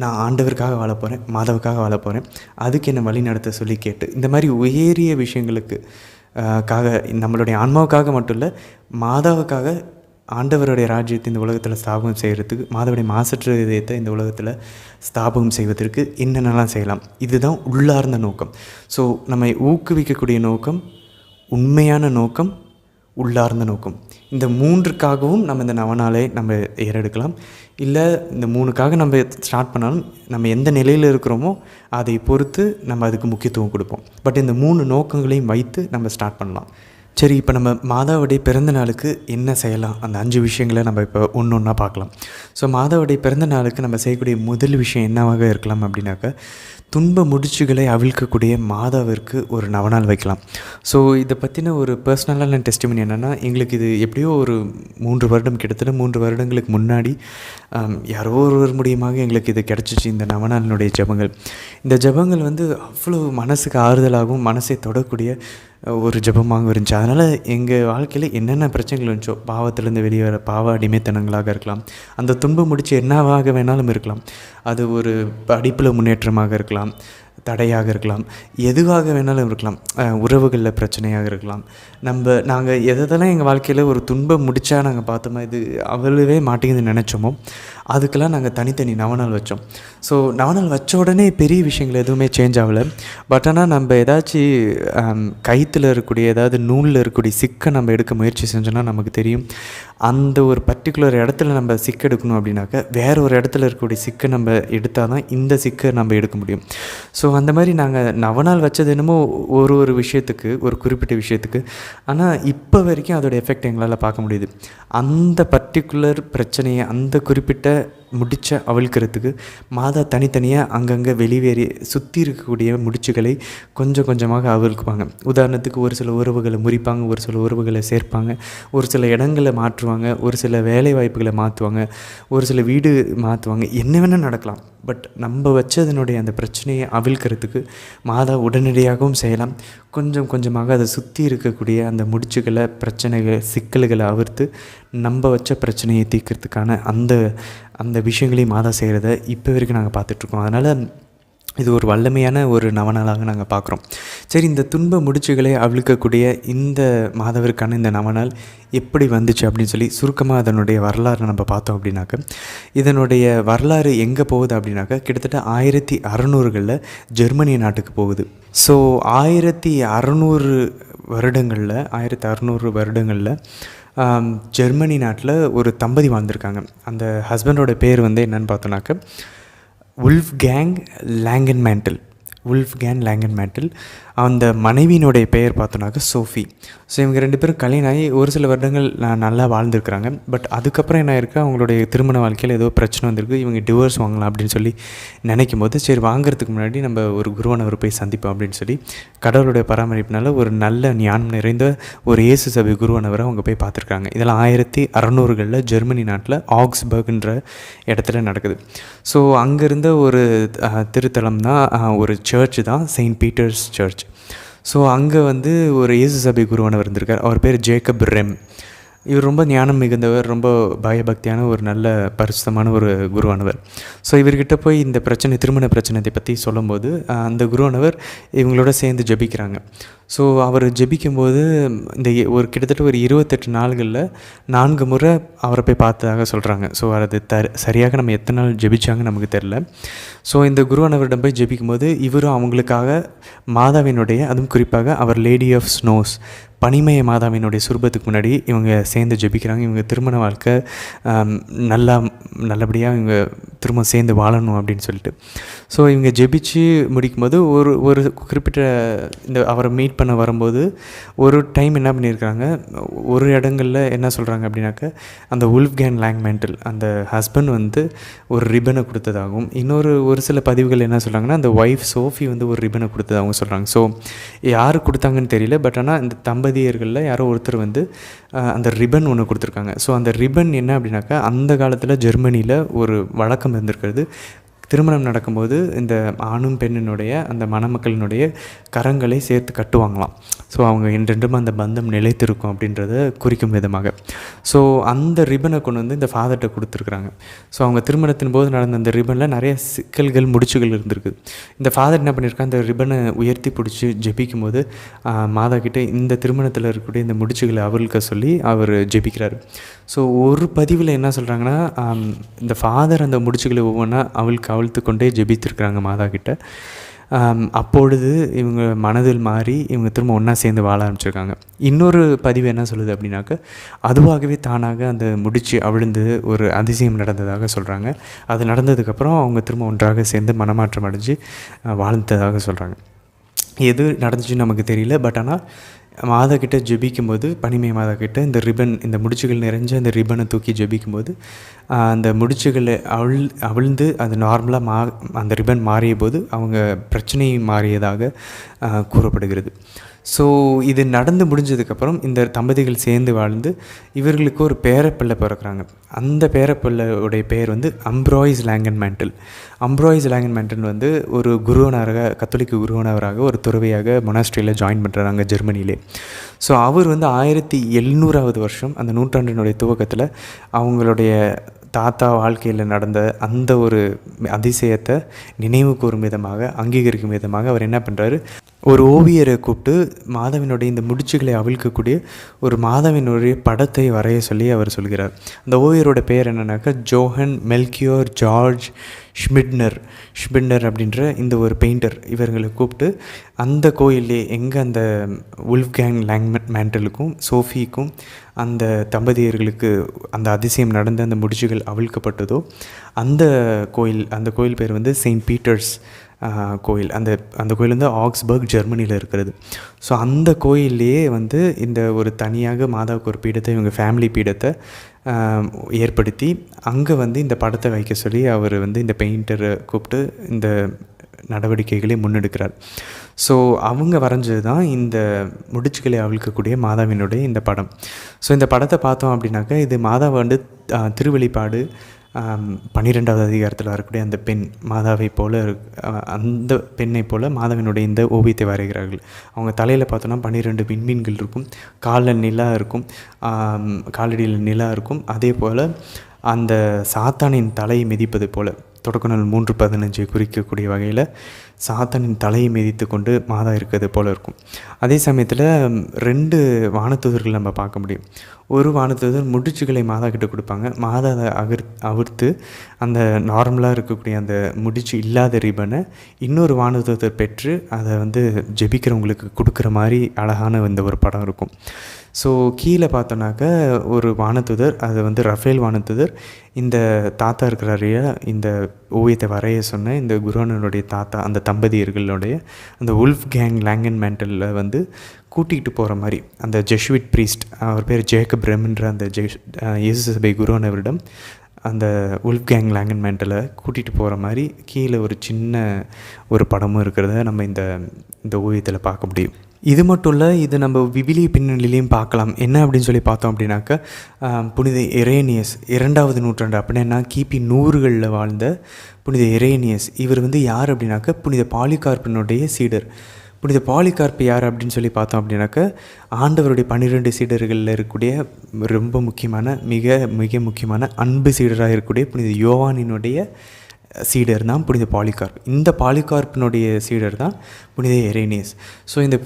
நான் ஆண்டவருக்காக வாழ போகிறேன், மாதாவுக்காக வாழ போகிறேன், அதுக்கு என்னை வழி நடத்த சொல்லி கேட்டு இந்த மாதிரி உயரிய விஷயங்களுக்கு நம்மளுடைய ஆன்மாவுக்காக மட்டும் இல்லை, மாதாவுக்காக ஆண்டவருடைய ராஜ்யத்தை இந்த உலகத்தில் ஸ்தாபகம் செய்கிறதுக்கு, மாதவுடைய மாசற்ற இதயத்தை இந்த உலகத்தில் ஸ்தாபகம் செய்வதற்கு என்னென்னலாம் செய்யலாம். இதுதான் உள்ளார்ந்த நோக்கம். ஸோ நம்மை ஊக்குவிக்கக்கூடிய நோக்கம், உண்மையான நோக்கம், உள்ளார்ந்த நோக்கம். இந்த 3க்காகவும் நம்ம இந்த நவநாளை நம்ம ஏறெடுக்கலாம். இல்லை இந்த 3க்காக நம்ம ஸ்டார்ட் பண்ணாலும் நம்ம எந்த நிலையில் இருக்கிறோமோ அதை பொறுத்து நம்ம அதுக்கு முக்கியத்துவம் கொடுப்போம். பட் இந்த 3 நோக்கங்களையும் வைத்து நம்ம ஸ்டார்ட் பண்ணலாம். சரி, இப்போ நம்ம மாதாவுடைய பிறந்த நாளுக்கு என்ன செய்யலாம், அந்த 5 விஷயங்களை நம்ம இப்போ ஒன்று ஒன்றா பார்க்கலாம். ஸோ மாதாவுடைய பிறந்த நாளுக்கு நம்ம செய்யக்கூடிய முதல் விஷயம் என்னவாக இருக்கலாம் அப்படின்னாக்கா, துன்ப முடிச்சுகளை அவிழ்க்கக்கூடிய மாதாவிற்கு ஒரு நவநாள் வைக்கலாம். ஸோ இதை பற்றின ஒரு பர்சனலான டெஸ்டிமனி என்னென்னா, எங்களுக்கு இது எப்படியோ ஒரு 3 வருடம், கிட்டத்தட்ட 3 வருடங்களுக்கு முன்னாடி யாரோ ஒருவர் மூலியமாக எங்களுக்கு இது கிடச்சிச்சு, இந்த நவநாளினுடைய ஜபங்கள். இந்த ஜபங்கள் அவ்வளோ மனசுக்கு ஆறுதலாகவும் மனசை தொடக்கூடிய ஒரு ஜபமாக இருந்துச்சு. அதனால் எங்கள் வாழ்க்கையில் என்னென்ன பிரச்சனைகள் இருந்துச்சோ, பாவத்திலேருந்து வெளியே பாவ அடிமைத்தனங்களாக இருக்கலாம், அந்த துன்பம் முடிச்சு என்னவாக வேணாலும் இருக்கலாம், அது ஒரு படிப்பில் முன்னேற்றமாக இருக்கலாம், தடையாக இருக்கலாம், எதுவாக வேணாலும் இருக்கலாம், உறவுகளில் பிரச்சனையாக இருக்கலாம். நாங்கள் எதெல்லாம் எங்கள் வாழ்க்கையில் ஒரு துன்பம் முடித்தா நாங்கள் பார்த்தோமா இது அவ்வளவே மாட்டேங்குதுன்னு நினச்சோமோ அதுக்கெல்லாம் நாங்கள் தனித்தனி நவநாள் வச்சோம். ஸோ நவநாள் வச்ச உடனே பெரிய விஷயங்கள் எதுவுமே சேஞ்ச் ஆகலை. பட் ஆனால் நம்ம ஏதாச்சும் கைத்தில் இருக்கக்கூடிய ஏதாவது நூலில் இருக்கக்கூடிய சிக்கை நம்ம எடுக்க முயற்சி செஞ்சோன்னா நமக்கு தெரியும், அந்த ஒரு பர்டிகுலர் இடத்துல நம்ம சிக்கு எடுக்கணும் அப்படின்னாக்க வேறு ஒரு இடத்துல இருக்கக்கூடிய சிக்கை நம்ம எடுத்தால் தான் இந்த சிக்கை நம்ம எடுக்க முடியும். ஸோ அந்த மாதிரி நாங்கள் நவநாள் வச்சது என்னமோ ஒரு விஷயத்துக்கு, ஒரு குறிப்பிட்ட விஷயத்துக்கு, ஆனால் இப்போ வரைக்கும் அதோடய எஃபெக்ட் எங்களால் பார்க்க முடியுது. அந்த பர்டிகுலர் பிரச்சனையை, அந்த குறிப்பிட்ட முடிச்ச அவிழ்க்கிறதுக்கு மாதா தனித்தனியாக அங்கங்கே வெளிவேறி சுற்றி இருக்கக்கூடிய முடிச்சுகளை கொஞ்சம் கொஞ்சமாக அவிழ்க்குவாங்க. உதாரணத்துக்கு ஒரு சில உறவுகளை முறிப்பாங்க, ஒரு சில உறவுகளை சேர்ப்பாங்க, ஒரு சில இடங்களை மாற்றுவாங்க, ஒரு சில வேலை வாய்ப்புகளை மாற்றுவாங்க, ஒரு சில வீடு மாற்றுவாங்க, என்ன வேணால் நடக்கலாம். பட் நம்ம வச்சதனுடைய அந்த பிரச்சனையை அவிழ்க்கிறதுக்கு மாதா உடனடியாகவும் செய்யலாம். கொஞ்சம் கொஞ்சமாக அதை சுற்றி இருக்கக்கூடிய அந்த முடிச்சுகளை, பிரச்சனைகள், சிக்கல்களை அவிர்த்து நம்ம வச்ச பிரச்சனையை தீர்க்கிறதுக்கான அந்த விஷயங்களையும் மாதா செய்கிறத இப்போ வரைக்கும் நாங்கள் பார்த்துட்ருக்கோம். அதனால் இது ஒரு வல்லமையான ஒரு நவநாளாக நாங்கள் பார்க்குறோம். சரி, இந்த துன்ப முடிச்சுகளை அவிழ்க்கக்கூடிய இந்த மாதவிற்கான இந்த நவநாள் எப்படி வந்துச்சு அப்படின்னு சொல்லி சுருக்கமாக அதனுடைய வரலாறு நம்ம பார்த்தோம் அப்படின்னாக்க, இதனுடைய வரலாறு எங்கே போகுது அப்படின்னாக்கா கிட்டத்தட்ட 1600களில் ஜெர்மனி நாட்டுக்கு போகுது. ஸோ 1600 வருடங்களில் ஜெர்மனி நாட்டில் ஒரு தம்பதி வாழ்ந்திருக்காங்க. அந்த ஹஸ்பண்டோட பேர் வந்து என்னென்னு பார்த்தோன்னாக்க வுல்ஃப்கேங் லேங்கன்மேண்டில். அந்த மனைவியினுடைய பெயர் பார்த்தோன்னாக்க சோஃபி. ஸோ இவங்க 2 பேரும் கல்யாணம் ஆகி ஒரு சில வருடங்கள் நல்லா வாழ்ந்துருக்குறாங்க. பட் அதுக்கப்புறம் என்ன ஆயிருக்கு, அவங்களுடைய திருமண வாழ்க்கையில் ஏதோ பிரச்சனை வந்திருக்கு. இவங்க டிவோர்ஸ் வாங்கலாம் அப்படின்னு சொல்லி நினைக்கும் போது, சரி வாங்குறதுக்கு முன்னாடி நம்ம ஒரு குருவானவர் போய் சந்திப்போம் அப்படின்னு சொல்லி கடவுளுடைய பராமரிப்பினால ஒரு நல்ல ஞானம் நிறைந்த ஒரு இயேசு சபை குருவானவரை அவங்க போய் பார்த்துருக்காங்க. இதெல்லாம் 1600களில் ஜெர்மனி நாட்டில் ஆக்ஸ்பர்க்ன்ற இடத்துல நடக்குது. ஸோ அங்கே இருந்த ஒரு திருத்தலம் தான், ஒரு சர்ச் தான் செயின்ட் பீட்டர்ஸ் சர்ச். ஸோ அங்கே வந்து ஒரு இயேசு சபை குருவானவர் இருந்திருக்கார். அவர் பேர் ஜேக்கப் ரெம். இவர் ரொம்ப ஞானம் மிகுந்தவர், ரொம்ப பயபக்தியான ஒரு நல்ல பரிசுத்தமான ஒரு குருவானவர். ஸோ இவர்கிட்ட போய் இந்த பிரச்சனை, திருமண பிரச்சனையை பற்றி சொல்லும்போது அந்த குருவானவர் இவங்களோட சேர்ந்து ஜெபிக்கிறாங்க. ஸோ அவர் ஜெபிக்கும்போது இந்த ஒரு கிட்டத்தட்ட ஒரு 28 நாள்களில் 4 முறை அவரை போய் பார்த்ததாக சொல்கிறாங்க. ஸோ அது சரியாக நம்ம எத்தனை நாள் ஜெபிச்சாங்க நமக்கு தெரில. ஸோ இந்த குருவானவரிடம் போய் ஜெபிக்கும்போது இவரும் அவங்களுக்காக மாதாவினுடைய, அதுவும் குறிப்பாக அவர் லேடி ஆஃப் ஸ்னோஸ், பனிமய மாதாவினுடைய சுரூபத்துக்கு முன்னாடி இவங்க சேர்ந்து ஜெபிக்கிறாங்க. இவங்க திருமண வாழ்க்கை நல்லபடியாக இவங்க திரும்ப சேர்ந்து வாழணும் அப்படின்னு சொல்லிட்டு. ஸோ இவங்க ஜெபிச்சு முடிக்கும்போது ஒரு குறிப்பிட்ட இந்த அவரை மீட் பண்ண வரும்போது ஒரு டைம் என்ன பண்ணியிருக்காங்க, ஒரு இடங்களில் என்ன சொல்கிறாங்க அப்படின்னாக்க, அந்த வுல்ஃப்கேங் லேங்கன்மேண்டில் அந்த ஹஸ்பண்ட் வந்து ஒரு ரிப்பனை கொடுத்ததாகவும், ஒரு சில பதிவுகள் என்ன சொல்கிறாங்கன்னா அந்த ஒய்ஃப் சோஃபி வந்து ஒரு ரிப்பனை கொடுத்ததாகவும் சொல்கிறாங்க. ஸோ யார் கொடுத்தாங்கன்னு தெரியல. பட் ஆனால் இந்த தம்பதியர்களில் யாரோ ஒருத்தர் வந்து அந்த ரிப்பன் ஒன்று கொடுத்துருக்காங்க. ஸோ அந்த ரிப்பன் என்ன அப்படின்னாக்கா, அந்த காலத்தில் ஜெர்மனியில் ஒரு வழக்கம் இருந்திருக்கிறது. திருமணம் நடக்கும்போது இந்த ஆணும் பெண்ணினுடைய அந்த மணமக்களினுடைய கரங்களை சேர்த்து கட்டுவாங்களாம். ஸோ அவங்க என்றென்றும் அந்த பந்தம் நிலைத்திருக்கும் அப்படின்றத குறிக்கும் விதமாக. ஸோ அந்த ரிப்பனை கொண்டு வந்து இந்த ஃபாதர்கிட்ட கொடுத்துருக்குறாங்க. ஸோ அவங்க திருமணத்தின் போது நடந்த அந்த ரிப்பனில் நிறைய சிக்கல்கள், முடிச்சுகள் இருந்திருக்கு. இந்த ஃபாதர் என்ன பண்ணியிருக்கா, அந்த ரிப்பனை உயர்த்தி பிடிச்சி ஜெபிக்கும் போது மாதா கிட்டே இந்த திருமணத்தில் இருக்கக்கூடிய இந்த முடிச்சுகளை அவளுக்க சொல்லி அவர் ஜெபிக்கிறார். ஸோ ஒரு பதிவில் என்ன சொல்கிறாங்கன்னா, இந்த ஃபாதர் அந்த முடிச்சுகளை ஒவ்வொன்றா அவிழ்த்து கொண்டே ஜெபித்திருக்கிறாங்க மாதா கிட்ட. அப்பொழுது இவங்க மனதில் மாறி இவங்க திரும்ப ஒன்றா சேர்ந்து வாழ ஆரம்பிச்சிருக்காங்க. இன்னொரு பதிவு என்ன சொல்லுது அப்படின்னாக்க, அதுவாகவே தானாக அந்த முடிச்சு அவிழ்ந்து ஒரு அதிசயம் நடந்ததாக சொல்கிறாங்க. அது நடந்ததுக்கப்புறம் அவங்க திரும்ப ஒன்றாக சேர்ந்து மனமாற்றம் அடைஞ்சு வாழ்ந்ததாக சொல்கிறாங்க. எது நடந்துச்சுன்னு நமக்கு தெரியல. பட் ஆனால் மாதா கிட்ட ஜெபிக்கும்போது, பனிமய மாதா கிட்ட இந்த ரிப்பன், இந்த முடிச்சுகள் நிறைஞ்ச அந்த ரிப்பனை தூக்கி ஜெபிக்கும்போது அந்த முடிச்சுகளை அவிழ்ந்து அது நார்மலாக அந்த ரிப்பன் மாறிய போது அவங்க பிரச்சனை மாறியதாக கூறப்படுகிறது. ஸோ இது நடந்து முடிஞ்சதுக்கப்புறம் இந்த தம்பதிகள் சேர்ந்து வாழ்ந்து இவர்களுக்கு ஒரு பேரப்பிள்ளை பிறக்கிறாங்க. அந்த பேரப்பிள்ளையுடைய பெயர் வந்து அம்ப்ராய்ஸ் லேங்கன்மேண்டில் வந்து ஒரு குருவனராக, கத்தோலிக்க குருவனவராக, ஒரு துறவியாக மொனாஸ்ட்ரியில் ஜாயின் பண்ணுறாங்க ஜெர்மனியிலே. ஸோ அவர் வந்து 1700வது வருஷம், அந்த நூற்றாண்டினுடைய துவக்கத்தில் அவங்களுடைய தாத்தா வாழ்க்கையில் நடந்த அந்த ஒரு அதிசயத்தை நினைவு கூறும் விதமாக, அங்கீகரிக்கும் விதமாக அவர் என்ன பண்ணுறாரு, ஒரு ஓவியரை கூப்பிட்டு மாதாவினுடைய இந்த முடிச்சுகளை அவிழ்க்கக்கூடிய ஒரு மாதாவினுடைய படத்தை வரைய சொல்லி அவர் சொல்கிறார். அந்த ஓவியரோட பெயர் என்னன்னாக்கா ஜோஹன் மெல்கியோர் ஜார்ஜ் ஷ்மிட்னர் அப்படின்ற இந்த ஒரு பெயிண்டர். இவர்களை கூப்பிட்டு அந்த கோயிலே எங்கே அந்த வுல்ஃப்கேங் லேங்கன்மேண்டிலுக்கும் சோஃபிக்கும் அந்த தம்பதியர்களுக்கு அந்த அதிசயம் நடந்த அந்த முடிச்சுகள் அவிழ்க்கப்பட்டதோ அந்த கோயில் பேர் வந்து செயின்ட் பீட்டர்ஸ் கோயில். அந்த கோயில் வந்து ஆக்ஸ்பர்க் ஜெர்மனியில் இருக்கிறது. ஸோ அந்த கோயில்லையே வந்து இந்த ஒரு தனியாக மாதாவுக்கு ஒரு பீடத்தை, இவங்க ஃபேமிலி பீடத்தை ஏற்படுத்தி அங்கே வந்து இந்த படத்தை வைக்க சொல்லி அவர் வந்து இந்த பெயிண்டரை கூப்பிட்டு இந்த நடவடிக்கைகளை முன்னெடுக்கிறார். ஸோ அவங்க வரைஞ்சது தான் இந்த முடிச்சுகளை அவிழ்க்கக்கூடிய மாதாவினுடைய இந்த படம். ஸோ இந்த படத்தை பார்த்தோம் அப்படின்னாக்கா, இது மாதாவை வந்து திருவெளிப்பாடு 12வது அதிகாரத்தில் வரக்கூடிய அந்த பெண் மாதாவை போல் அந்த பெண்ணை போல் மாதாவினுடைய இந்த ஓவியத்தை வரைகிறார்கள். அவங்க தலையில் பார்த்தோன்னா 12 விண்மீன்கள் இருக்கும், காலில் நிலா இருக்கும், காலடியில் நிலா இருக்கும். அதே போல் அந்த சாத்தானின் தலையை மிதிப்பது போல், தொடக்க நூல் 3:15 குறிக்கக்கூடிய வகையில் சாத்தானின் தலையை மிதித்து கொண்டு மாதா இருக்கிறது போல் இருக்கும். அதே சமயத்தில் 2 வானதூதர்கள் நம்ம பார்க்க முடியும். ஒரு வானதூதர் முடிச்சுகளை மாதா கிட்ட கொடுப்பாங்க. மாதா அதை அவிர்த்து அந்த நார்மலாக இருக்கக்கூடிய அந்த முடிச்சு இல்லாத ரிப்பனை இன்னொரு வானதூதர் பெற்று அதை வந்து ஜெபிக்கிறவங்களுக்கு கொடுக்குற மாதிரி அழகான இந்த ஒரு படம் இருக்கும். ஸோ கீழே பார்த்தோன்னாக்கா ஒரு வானதூதர், அது வந்து ரஃபேல் வானதூதர் இந்த தாத்தா இருக்கிறாரையா இந்த ஓவியத்தை வரைய சொன்ன இந்த குருவானனுடைய தாத்தா, அந்த தம்பதியர்களுடைய அந்த உல்ஃப் கேங் லாங்கன்மேண்டலில் வந்து கூட்டிகிட்டு போகிற மாதிரி அந்த ஜெஷுவிட் ப்ரீஸ்ட், அவர் பேர் ஜேக்கப் ரெம்ன்ற அந்த இயேசு சபை குருவானவரிடம் அந்த உல்ஃப் கேங் லாங்கன்மேண்டலை கூட்டிகிட்டு போகிற மாதிரி கீழே ஒரு சின்ன ஒரு படமும் இருக்கிறத நம்ம இந்த ஓவியத்தில் பார்க்க முடியும். இது மட்டும் இல்லை, இது நம்ம விவிலிய பின்னணியிலையும் பார்க்கலாம். என்ன அப்படின்னு சொல்லி பார்த்தோம் அப்படின்னாக்கா, புனித இரேனியஸ் 2வது நூற்றாண்டு அப்படின்னா கிபி 100களில் வாழ்ந்த புனித இரேனியஸ், இவர் வந்து யார் அப்படின்னாக்கா புனித பாலிகார்ப்பினுடைய சீடர். புனித பாலிகார்ப் யார் அப்படின்னு சொல்லி பார்த்தோம் அப்படின்னாக்கா, ஆண்டவருடைய 12 சீடர்களில் இருக்கக்கூடிய ரொம்ப முக்கியமான மிக முக்கியமான அன்பு சீடராக இருக்கக்கூடிய புனித யோவானினுடைய சீடர் தான் புனித பாலிகார்ப். இந்த பாலிகார்ப்பினுடைய சீடர் தான் புனித இரேனியஸ். ஸோ இந்த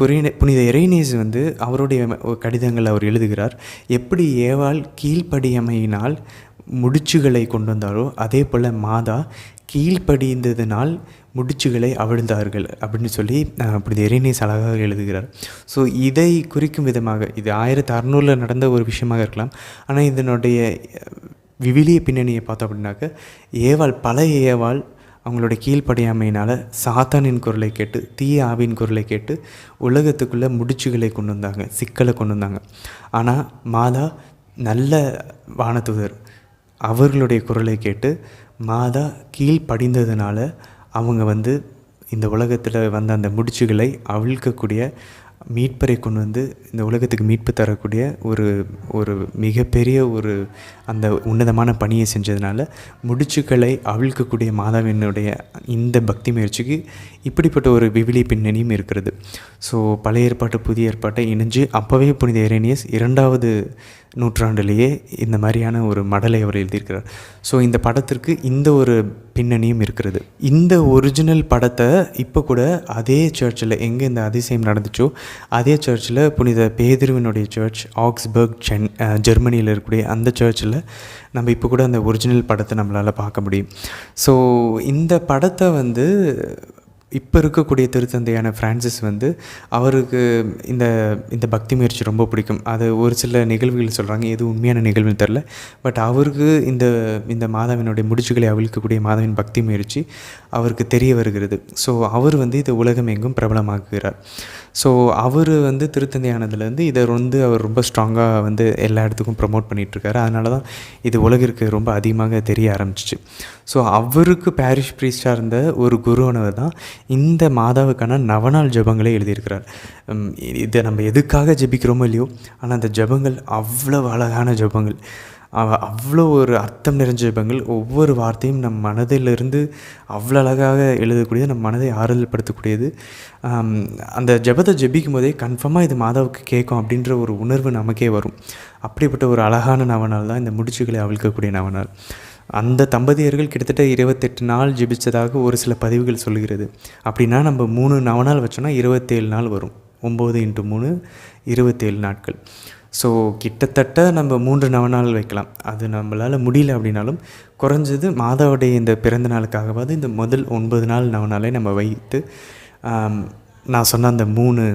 புனித இரேனியஸ் வந்து அவருடைய கடிதங்கள் அவர் எழுதுகிறார், எப்படி ஏவாள் கீழ்ப்படியமையினால் முடிச்சுகளை கொண்டு வந்தாரோ அதே போல் மாதா கீழ்ப்படிந்ததினால் முடிச்சுகளை அவிழ்ந்தார்கள் அப்படின்னு சொல்லி புனித இரேனியஸ் அழகாக எழுதுகிறார். ஸோ இதை குறிக்கும் விதமாக இது 1600 நடந்த ஒரு விஷயமாக இருக்கலாம். ஆனால் இதனுடைய விவிலிய பின்னணியை பார்த்தோம் அப்படின்னாக்க, பழைய ஏவாள் அவங்களுடைய கீழ்ப்படியாமையினால் சாத்தானின் குரலை கேட்டு, தீய ஆவின் குரலை கேட்டு உலகத்துக்குள்ளே முடிச்சுகளை கொண்டு வந்தாங்க, சிக்கலை கொண்டு வந்தாங்க. ஆனால் மாதா நல்ல வானதூதர், அவர்களுடைய குரலை கேட்டு மாதா கீழ்ப்படிந்ததுனால அவங்க வந்து இந்த உலகத்தில் வந்த அந்த முடிச்சுகளை அவிழ்க்கக்கூடிய மீட்பரை கொண்டு வந்து இந்த உலகத்துக்கு மீட்பு தரக்கூடிய ஒரு மிகப்பெரிய அந்த உன்னதமான பணியை செஞ்சதுனால முடிச்சுக்களை அவிழ்க்கக்கூடிய மாதாவினுடைய இந்த பக்தி முயற்சிக்கு இப்படிப்பட்ட ஒரு விவிலிய பின்னணியும் இருக்கிறது. ஸோ பழைய ஏற்பாட்டு புதிய ஏற்பாட்டை இணைஞ்சு அப்போவே புனித இரேனியஸ் 2வது நூற்றாண்டிலேயே இந்த மாதிரியான ஒரு மடலை அவர் எழுதியிருக்கிறார். ஸோ இந்த படத்திற்கு இந்த ஒரு பின்னணியும் இருக்கிறது. இந்த ஒரிஜினல் படத்தை இப்போ கூட அதே சர்ச்சில் எங்கே இந்த அதிசயம் நடந்துச்சோ அதே சர்ச்சில் புனித பேதுருவினுடைய சர்ச் ஆக்ஸ்பர்க் ஜெர்மனியில் இருக்கக்கூடிய அந்த சர்ச்சில் நம்ம இப்போ கூட அந்த ஒரிஜினல் படத்தை நம்மளால் பார்க்க முடியும். ஸோ இந்த படத்தை வந்து இப்போ இருக்கக்கூடிய திருத்தந்தையான ஃப்ரான்சிஸ் வந்து அவருக்கு இந்த பக்தி முயற்சி ரொம்ப பிடிக்கும். அது ஒரு சில நிகழ்வுகள் சொல்கிறாங்க, எது உண்மையான நிகழ்வுன்னு தெரில. பட் அவருக்கு இந்த மாதாவினுடைய முடிச்சுகளை அவிழ்க்கக்கூடிய மாதாவின் பக்தி முயற்சி அவருக்கு தெரிய வருகிறது. ஸோ அவர் வந்து இதை உலகம் எங்கும் பிரபலமாக்குகிறார். ஸோ அவர் வந்து திருத்தந்தையானதுலேருந்து இதை அவர் ரொம்ப ஸ்ட்ராங்காக வந்து எல்லா இடத்துக்கும் ப்ரமோட் பண்ணிகிட்ருக்காரு. அதனால தான் இது உலகிற்கு ரொம்ப அதிகமாக தெரிய ஆரம்பிச்சிச்சு. ஸோ அவருக்கு பாரிஷ் ப்ரீஸ்டாக இருந்த ஒரு குருவானவர் தான் இந்த மாதாவுக்கான நவநாள் ஜெபங்களை எழுதியிருக்கிறார். இதை நம்ம எதுக்காக ஜெபிக்கிறோமோ இல்லையோ, ஆனால் அந்த ஜெபங்கள் அவ்வளோ அழகான ஜெபங்கள், அவ்வளோ ஒரு அர்த்தம் நிறைஞ்ச ஜெபங்கள். ஒவ்வொரு வார்த்தையும் நம் மனதிலிருந்து அவ்வளோ அழகாக எழுதக்கூடியது, நம் மனதை ஆறுதல் படுத்தக்கூடியது. அந்த ஜெபத்தை ஜெபிக்கும் போதே கன்ஃபார்மாக இது மாதாவுக்கு கேட்கும் அப்படின்ற ஒரு உணர்வு நமக்கே வரும். அப்படிப்பட்ட ஒரு அழகான நவநாள் தான் இந்த முடிச்சுகளை அவிழ்க்கக்கூடிய நவநாள். அந்த தம்பதியர்கள் கிட்டத்தட்ட 28 நாள் ஜெபித்ததாக ஒரு சில பதிவுகள் சொல்கிறது. அப்படின்னா நம்ம 3 நவநாள் வச்சோன்னா 27 நாள் வரும். 9 × 3 27 நாட்கள். ஸோ கிட்டத்தட்ட நம்ம 3 நவநாள் வைக்கலாம். அது நம்மளால் முடியல அப்படின்னாலும் குறைஞ்சது மாதாவுடைய இந்த பிறந்த நாளுக்காகவாது இந்த முதல் 9 நாள் நவநாளை நம்ம வைத்து நான் சொன்ன அந்த 3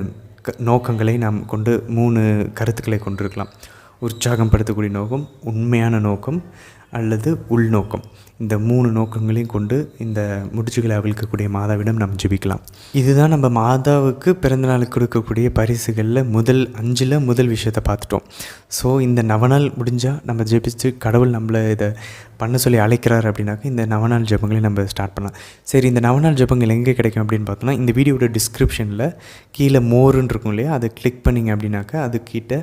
நோக்கங்களை நாம் கொண்டு 3 கருத்துக்களை கொண்டிருக்கலாம். உற்சாகப்படுத்தக்கூடிய நோக்கம், உண்மையான நோக்கம் அல்லது உள்நோக்கம். இந்த 3 நோக்கங்களையும் கொண்டு இந்த முடிச்சுகளை அவிழ்க்கக்கூடிய மாதாவிடம் நாம் ஜெபிக்கலாம். இதுதான் நம்ம மாதாவுக்கு பிறந்தநாளுக்கு கொடுக்கக்கூடிய பரிசுகளில் முதல் 5ல் முதல் விஷயத்தை பார்த்துட்டோம். ஸோ இந்த நவநாள் முடிஞ்சால் நம்ம ஜெபிச்சு கடவுள் நம்மளை இதை பண்ண சொல்லி அழைக்கிறார் அப்படின்னாக்கா இந்த நவநாள் ஜெபங்களையும் நம்ம ஸ்டார்ட் பண்ணலாம். சரி, இந்த நவநாள் ஜெபங்கள் எங்கே கிடைக்கும் அப்படின்னு பார்த்தோம்னா, இந்த வீடியோட டிஸ்கிரிப்ஷனில் கீழே மோருன்னு இருக்கும் இல்லையா, அதை கிளிக் பண்ணிங்க அப்படின்னாக்கா அதுக்கிட்ட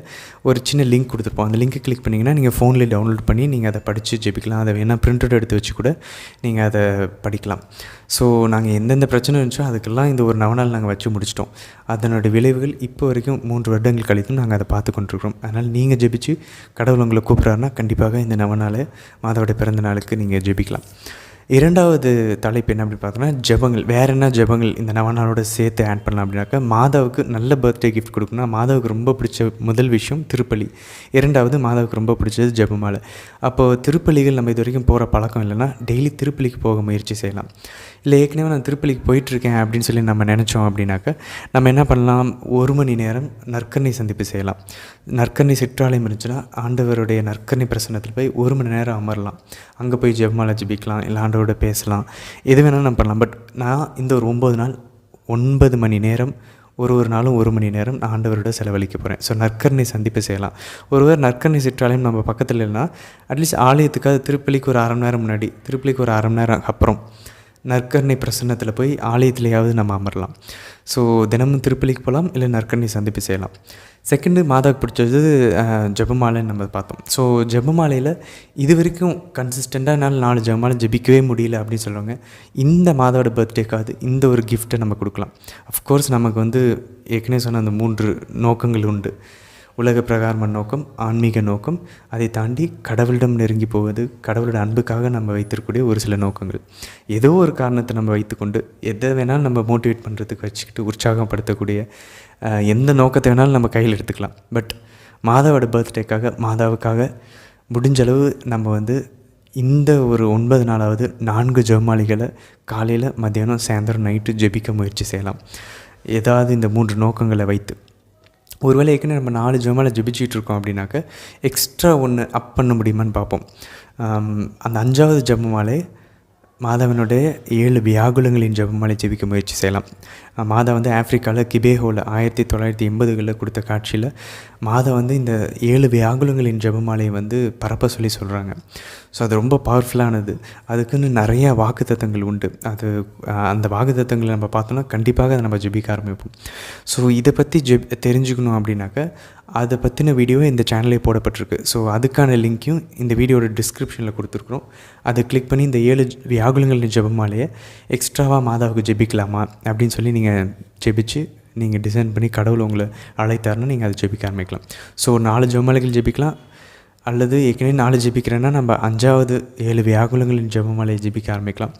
ஒரு சின்ன லிங்க் கொடுத்துருப்போம். அந்த லிங்க்கை கிளிக் பண்ணிங்கன்னா நீங்கள் ஃபோன்லேயே டவுன்லோட் பண்ணி நீங்கள் அதை படித்து ஜெபிக்கலாம். அதை வேணால் பிரிண்டட் எடுத்து வச்சு கூட நீங்கள் அதை படிக்கலாம். ஸோ நாங்கள் எந்தெந்த பிரச்சனை இருந்துச்சோ அதுக்கெல்லாம் இந்த ஒரு நவநாள் நாங்கள் வச்சு முடிச்சிட்டோம். அதனுடைய விளைவுகள் இப்போ வரைக்கும் 3 வருடங்கள் கழித்தும் நாங்கள் அதை பார்த்து கொண்டிருக்கிறோம். அதனால் நீங்கள் ஜெபிச்சு கடவுள் உங்களை கூப்பிட்றாருன்னா கண்டிப்பாக இந்த நவநாளை மாதாவோட பிறந்த நாளுக்கு நீங்கள் ஜெபிக்கலாம். இரண்டாவது தலைப்பு என்ன அப்படின்னு பார்த்தோன்னா ஜெபங்கள். வேறு என்ன ஜெபங்கள் இந்த நவநாளோட சேர்த்து ஆட் பண்ணலாம் அப்படின்னாக்கா, மாதாவுக்கு நல்ல பர்த்டே கிஃப்ட் கொடுக்கணும்னா மாதாவுக்கு ரொம்ப பிடிச்ச முதல் விஷயம் திருப்பலி. இரண்டாவது மாதாவுக்கு ரொம்ப பிடிச்சது ஜெபமாலை. அப்போது திருப்பலிகள் நம்ம இது வரைக்கும் போகிற பழக்கம் இல்லைன்னா டெய்லி திருப்பலிக்கு போக முயற்சி செய்யலாம். இல்லை ஏற்கனவே நான் திருப்பலிக்கு போயிட்டுருக்கேன் அப்படின்னு சொல்லி நம்ம நினச்சோம் அப்படின்னாக்கா, நம்ம என்ன பண்ணலாம், 1 மணி நேரம் நற்கருணை சந்திப்பு செய்யலாம். நற்கருணை சிற்றாலயம் இருந்துச்சுன்னா ஆண்டவருடைய நற்கருணை பிரசன்னத்தில் போய் 1 மணி நேரம் அமரலாம். அங்கே போய் ஜெபமாலை ஜெபிக்கலாம், இல்லை ஆண்டவரோட பேசலாம், எது வேணாலும் நம்ம பண்ணலாம். பட் நான் இந்த ஒரு 9 நாள் 9 மணி நேரம் ஒரு நாளும் 1 மணி நேரம் நான் ஆண்டவரோட செலவழிக்க போகிறேன். ஸோ நற்கருணை சந்திப்பு செய்யலாம். ஒருவேளை நற்கருணை சிற்றாலயம் நம்ம பக்கத்தில் இல்லைன்னா அட்லீஸ்ட் ஆலயத்துக்காக திருப்பலிக்கு ஒரு 1/2 மணி நேரம் முன்னாடி, திருப்பலிக்கு ஒரு 1/2 மணி நேரம் அப்புறம் நற்கருணை பிரசன்னத்தில் போய் ஆலயத்திலேயாவது நம்ம அமரலாம். ஸோ தினமும் திருப்பலிக்கு போகலாம், இல்லை நற்கருணை சந்திப்பு செய்யலாம். செகண்டு மாதாவுக்கு பிடிச்சது ஜெபமாலைன்னு நம்ம பார்த்தோம். ஸோ ஜெபமாலையில் இது வரைக்கும் கன்சிஸ்டண்ட்டாக என்னால் 4 ஜெபமாலை ஜெபிக்கவே முடியல அப்படின்னு சொல்லுவாங்க. இந்த மாதாவோட பர்த்டேக்காவது இந்த ஒரு கிஃப்ட்டை நம்ம கொடுக்கலாம். அஃப்கோர்ஸ் நமக்கு ஏற்கனவே சொன்ன அந்த 3 நோக்கங்கள் உண்டு. உலக பிரகாரமான நோக்கம், ஆன்மீக நோக்கம், அதை தாண்டி கடவுளிடம் நெருங்கி போவது, கடவுளோட அன்புக்காக நம்ம வைத்திருக்கக்கூடிய ஒரு சில நோக்கங்கள். ஏதோ ஒரு காரணத்தை நம்ம வைத்துக்கொண்டு எதை வேணாலும் நம்ம மோட்டிவேட் பண்ணுறதுக்கு வச்சுக்கிட்டு உற்சாகப்படுத்தக்கூடிய எந்த நோக்கத்தை வேணாலும் நம்ம கையில் எடுத்துக்கலாம். பட் மாதாவோட பர்த்டேக்காக, மாதாவுக்காக முடிஞ்சளவு நம்ம இந்த ஒரு 9 நாளாவது 4 ஜெபமாலைகளை காலையில், மத்தியானம், சாயந்தரம், நைட்டு ஜெபிக்க முயற்சி செய்யலாம். ஏதாவது இந்த 3 நோக்கங்களை வைத்து. ஒருவேளை ஏற்கனவே நம்ம 4 ஜெபமாலை ஜெபிச்சிட்ருக்கோம் அப்படின்னாக்க எக்ஸ்ட்ரா ஒன்று அப் பண்ண முடியுமான்னு பார்ப்போம். அந்த 5வது ஜெபமாலை மாதாவினுடைய 7 வியாகுலங்களின் ஜெபமாலை ஜெபிக்க முயற்சி செய்யலாம். மாதா ஆஃப்ரிக்காவில் கிபேஹோவில் 1980களில் கொடுத்த காட்சியில் மாதா இந்த 7 வியாகுலங்களின் ஜெபமாலையை பரப்ப சொல்லி சொல்கிறாங்க. ஸோ அது ரொம்ப பவர்ஃபுல்லானது. அதுக்குன்னு நிறையா வாக்குத்தத்தங்கள் உண்டு. அந்த வாக்குத்தத்தங்களை நம்ம பார்த்தோன்னா கண்டிப்பாக அதை நம்ம ஜெபிக்க ஆரம்பிப்போம். ஸோ இதை பற்றி தெரிஞ்சுக்கணும் அப்படின்னாக்க அதை பற்றின வீடியோ இந்த சேனலே போடப்பட்டிருக்கு. ஸோ அதுக்கான லிங்க்கையும் இந்த வீடியோட டிஸ்கிரிப்ஷனில் கொடுத்துருக்குறோம். அதை கிளிக் பண்ணி இந்த 7 வியாகுலங்களின் ஜெபமாலையை எக்ஸ்ட்ராவாக மாதாவுக்கு ஜெபிக்கலாமா அப்படின்னு சொல்லி நீங்கள் ஜெபிச்சு நீங்கள் டிசைன் பண்ணி கடவுள் உங்களை அழைத்தாருன்னா நீங்கள் அதை ஜெபிக்க ஆரம்பிக்கலாம். ஸோ 4 ஜெபமாலைகள் ஜெபிக்கலாம். அல்லது ஏற்கனவே 4 ஜெபிக்கிறேன்னா நம்ம 5வது 7 வியாகுலங்களின் ஜெபமாலையை ஜெபிக்க ஆரம்பிக்கலாம்.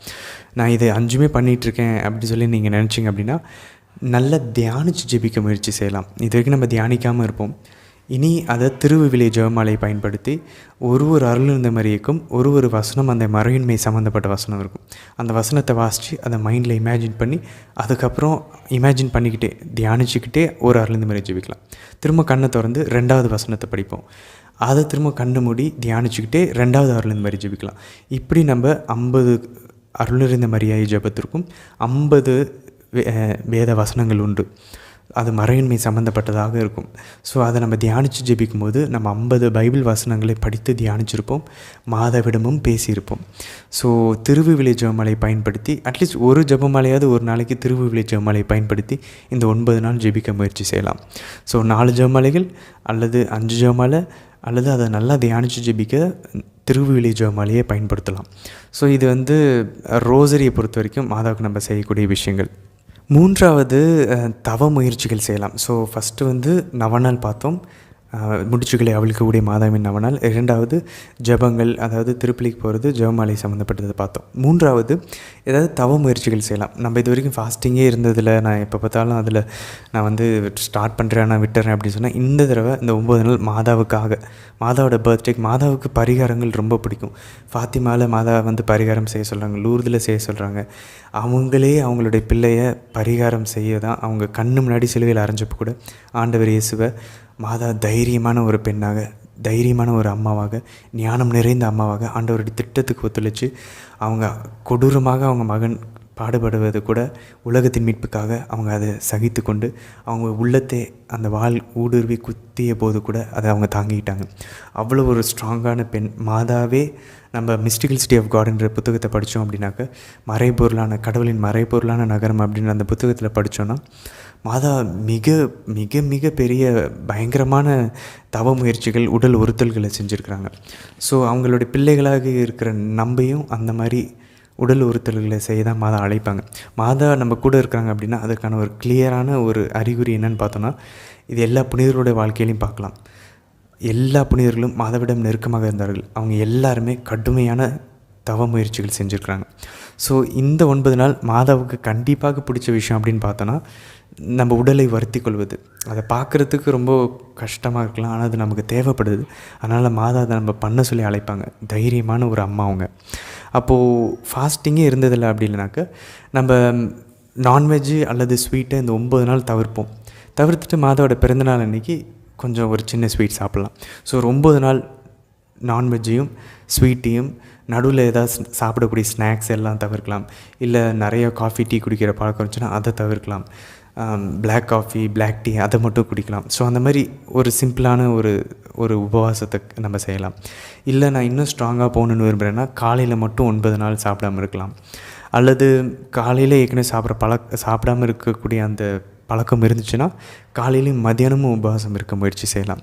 நான் இது 5மே பண்ணிகிட்ருக்கேன் அப்படி சொல்லி நீங்கள் நினச்சிங்க அப்படின்னா நல்லா தியானித்து ஜெபிக்க முயற்சி செய்யலாம். இது வரைக்கும் நம்ம தியானிக்காமல் இருப்போம். இனி அதை திருவிவிலிய ஜெபமாலையை பயன்படுத்தி ஒரு அருளிருந்த மரியாக்கும் ஒரு வசனம் அந்த மறையின்மை சம்மந்தப்பட்ட வசனம் இருக்கும். அந்த வசனத்தை வாசித்து அதை மைண்டில் இமேஜின் பண்ணி அதுக்கப்புறம் இமேஜின் பண்ணிக்கிட்டே தியானிச்சுக்கிட்டே ஒரு அருளிருந்த மரியை ஜெபிக்கலாம். திரும்ப கண்ணை திறந்து 2வது வசனத்தை படிப்போம். அதை திரும்ப கண்ணை மூடி தியானிச்சுக்கிட்டே 2வது அருளிருந்த மரியை ஜெபிக்கலாம். இப்படி நம்ம 50 அருளிருந்த மரியாதை ஜெபத்திற்கும் 50 வேத வசனங்கள் உண்டு. அது மறையின்மை சம்மந்தப்பட்டதாக இருக்கும். ஸோ அதை நம்ம தியானித்து ஜெபிக்கும் போது நம்ம 50 பைபிள் வசனங்களை படித்து தியானிச்சிருப்போம், மாதாவிடமும் பேசியிருப்போம். ஸோ திருவிவிலிய ஜெபமாலையை பயன்படுத்தி அட்லீஸ்ட் ஒரு ஜெபமாலையாவது ஒரு நாளைக்கு திருவிவிலிய ஜெபமாலையை பயன்படுத்தி இந்த 9 நாள் ஜெபிக்க முயற்சி செய்யலாம். ஸோ 4 ஜெபமாலைகள் அல்லது 5 ஜெபமாலை அல்லது அதை நல்லா தியானித்து ஜெபிக்க திருவிவிலிய ஜெபமாலையை பயன்படுத்தலாம். ஸோ இது ரோசரியை பொறுத்த வரைக்கும் மாதாவுக்கு நம்ம செய்யக்கூடிய விஷயங்கள். 3வது தவ முயற்சிகள் செய்யலாம். ஸோ ஃபஸ்ட்டு நவநாள் பார்த்தோம், முடிச்சுகளை அவிழ்க்கக்கூடிய மாதாவின் நவநாள். 2வது ஜெபங்கள், அதாவது திருப்பலிக்கு போகிறது, ஜெபமாலை சம்மந்தப்பட்டதை பார்த்தோம். 3வது ஏதாவது தவ முயற்சிகள் செய்யலாம். நம்ம இது வரைக்கும் ஃபாஸ்டிங்கே இருந்ததில் நான் எப்போ பார்த்தாலும் அதில் நான் ஸ்டார்ட் பண்ணுறேன், நான் விட்டுறேன் அப்படின்னு சொன்னால் இந்த தடவை இந்த 9 நாள் மாதாவுக்காக, மாதாவோட பர்த்டேக்கு, மாதாவுக்கு பரிகாரங்கள் ரொம்ப பிடிக்கும். ஃபாத்திமாவில் மாதா பரிகாரம் செய்ய சொல்கிறாங்க, லூர்தில் செய்ய சொல்கிறாங்க. அவங்களே அவங்களுடைய பிள்ளையை பரிகாரம் செய்ய தான் அவங்க கண்ணு முன்னாடி சிலுவையில் அரைஞ்சப்போ கூட ஆண்டவர் இயேசுவை மாதா தைரியமான ஒரு பெண்ணாக, தைரியமான ஒரு அம்மாவாக, ஞானம் நிறைந்த அம்மாவாக ஆண்டவருடைய திட்டத்துக்கு ஒத்துழைச்சு அவங்க கொடூரமாக அவங்க மகன் பாடுபடுவது கூட உலகத்தின் மீட்புக்காக அவங்க அதை சகித்து கொண்டு அவங்க உள்ளத்தை அந்த வாள் ஊடுருவி குத்திய போது கூட அதை அவங்க தாங்கிக்கிட்டாங்க. அவ்வளோ ஒரு ஸ்ட்ராங்கான பெண் மாதாவே. நம்ம மிஸ்டிக்கல் சிட்டி ஆஃப் காட்ன்ற புத்தகத்தை படித்தோம் அப்படின்னாக்க, மறைபொருளான கடவுளின் மறைபொருளான நகரம் அப்படின்னு அந்த புத்தகத்தில் படித்தோன்னா மாதா மிக மிக மிக பெரிய பயங்கரமான தவ முயற்சிகள், உடல் ஒருத்தல்களை செஞ்சுருக்கிறாங்க. ஸோ அவங்களுடைய பிள்ளைகளாக இருக்கிற நம்பையும் அந்த மாதிரி உடல் உறுத்தல்களை செய்ய தான் மாதா அழைப்பாங்க. மாதா நம்ம கூட இருக்கிறாங்க அப்படின்னா அதற்கான ஒரு கிளியரான ஒரு அறிகுறி என்னன்னு பார்த்தோன்னா, இது எல்லா புனிதர்களுடைய வாழ்க்கையிலையும் பார்க்கலாம். எல்லா புனிதர்களும் மாதாவிடம் நெருக்கமாக இருந்தார்கள். அவங்க எல்லாருமே கடுமையான தவ முயற்சிகள் செஞ்சுருக்குறாங்க. ஸோ இந்த 9 நாள் மாதாவுக்கு கண்டிப்பாக பிடிச்ச விஷயம் அப்படின்னு பார்த்தோன்னா, நம்ம உடலை வருத்தி கொள்வது. அதை பார்க்குறதுக்கு ரொம்ப கஷ்டமாக இருக்கலாம், ஆனால் அது நமக்கு தேவைப்படுது. அதனால் மாதா அதை நம்ம பண்ண சொல்லி அழைப்பாங்க. தைரியமான ஒரு அம்மா அவங்க. அப்போது ஃபாஸ்டிங்கே இருந்ததில்லை அப்படின்னாக்க நம்ம நான்வெஜ்ஜு அல்லது ஸ்வீட்டை இந்த 9 நாள் தவிர்த்துட்டு மாதாவோட பிறந்தநாள் அன்றைக்கி கொஞ்சம் ஒரு சின்ன ஸ்வீட் சாப்பிட்லாம். ஸோ ஒரு 9 நாள் நான்வெஜ்ஜையும் ஸ்வீட்டையும் நடுவில் ஏதாவது சாப்பிடக்கூடிய ஸ்நாக்ஸ் எல்லாம் தவிர்க்கலாம். இல்லை நிறைய காஃபி டீ குடிக்கிற பழக்கம் இருந்துச்சுன்னா அதை தவிர்க்கலாம். பிளாக் காஃபி பிளாக் டீ அதை மட்டும் குடிக்கலாம். ஸோ அந்த மாதிரி ஒரு சிம்பிளான ஒரு உபவாசத்தை நம்ம செய்யலாம். இல்லை நான் இன்னும் ஸ்ட்ராங்காக போகணுன்னு விரும்புகிறேன்னா காலையில் மட்டும் 9 நாள் சாப்பிடாமல் இருக்கலாம். அல்லது காலையில் ஏற்கனவே சாப்பிடாமல் இருக்கக்கூடிய அந்த பழக்கம் இருந்துச்சுன்னா காலையிலையும் மதியானமும் உபவாசம் இருக்க முயற்சி செய்யலாம்.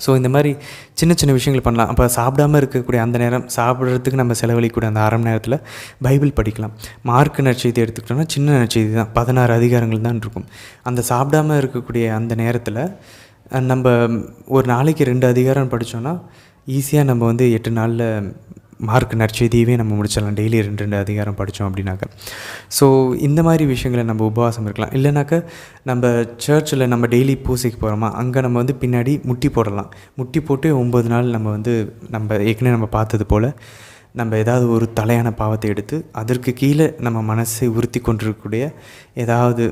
ஸோ இந்த மாதிரி சின்ன சின்ன விஷயங்கள் பண்ணலாம். அப்போ சாப்பிடாமல் இருக்கக்கூடிய அந்த நேரம் சாப்பிட்றதுக்கு நம்ம செலவழிக்கக்கூடிய அந்த அரை மணி நேரத்தில் பைபிள் படிக்கலாம். மார்க் நற்செய்தி எடுத்துக்கிட்டோம்னா சின்ன நற்செய்தி தான், 16 அதிகாரங்கள் தான் இருக்கும். அந்த சாப்பிடாமல் இருக்கக்கூடிய அந்த நேரத்தில் நம்ம ஒரு நாளைக்கு 2 அதிகாரம் படித்தோன்னா ஈஸியாக நம்ம 8 நாளில் மார்க் நற்செய்தியவே நம்ம முடிச்சிடலாம். டெய்லி 2 அதிகாரம் படித்தோம் அப்படின்னாக்க. ஸோ இந்த மாதிரி விஷயங்களை நம்ம உபவாசம் இருக்கலாம். இல்லைனாக்கா நம்ம சர்ச்சில் நம்ம டெய்லி பூசைக்கு போகிறோமா, அங்கே நம்ம பின்னாடி முட்டி போடலாம். முட்டி போட்டு 9 நாள் நம்ம ஏற்கனவே நம்ம பார்த்தது போல் நம்ம ஏதாவது ஒரு தலையான பாவத்தை எடுத்து அதற்கு கீழே நம்ம மனசை உறுத்தி கொண்டிருக்கக்கூடிய ஏதாவது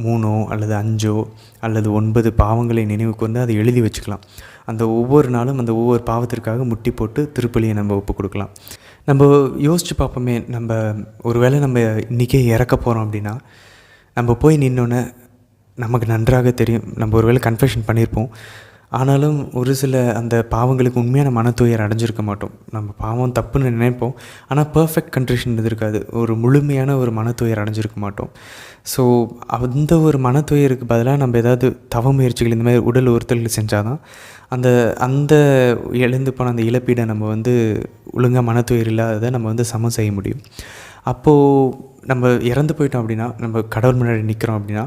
3 அல்லது 5 அல்லது 9 பாவங்களை நினைவு கொண்டு அதை எழுதி வச்சுக்கலாம். அந்த ஒவ்வொரு நாளும் அந்த ஒவ்வொரு பாவத்திற்காக முட்டி போட்டு திருப்பலியை நம்ம ஒப்பு கொடுக்கலாம். நம்ம யோசித்து பார்ப்போமே, நம்ம ஒருவேளை நம்ம இன்றைக்கே இறக்க போகிறோம் அப்படின்னா நம்ம போய் நின்னோன்னே நமக்கு நன்றாக தெரியும், நம்ம ஒருவேளை கன்ஃபெஷன் பண்ணியிருப்போம். ஆனாலும் ஒரு சில அந்த பாவங்களுக்கு உண்மையான மனத்துயர் அடைஞ்சிருக்க மாட்டோம். நம்ம பாவம் தப்புன்னு நினைப்போம், ஆனால் பர்ஃபெக்ட் கன்ட்ரிஷன் இருக்காது. ஒரு முழுமையான ஒரு மனத்துயர் அடைஞ்சிருக்க மாட்டோம். ஸோ அந்த ஒரு மனத்துயருக்கு பதிலாக நம்ம ஏதாவது தவ முயற்சிகள் இந்த மாதிரி உடல் உறுத்தல்கள் செஞ்சால் தான் அந்த எழுந்து போன அந்த இழப்பீடை நம்ம ஒழுங்காக மனத்துயர் இல்லாததை நம்ம சமம் செய்ய முடியும். அப்போது நம்ம இறந்து போயிட்டோம் அப்படின்னா, நம்ம கடவுள் முன்னாடி நிற்கிறோம் அப்படின்னா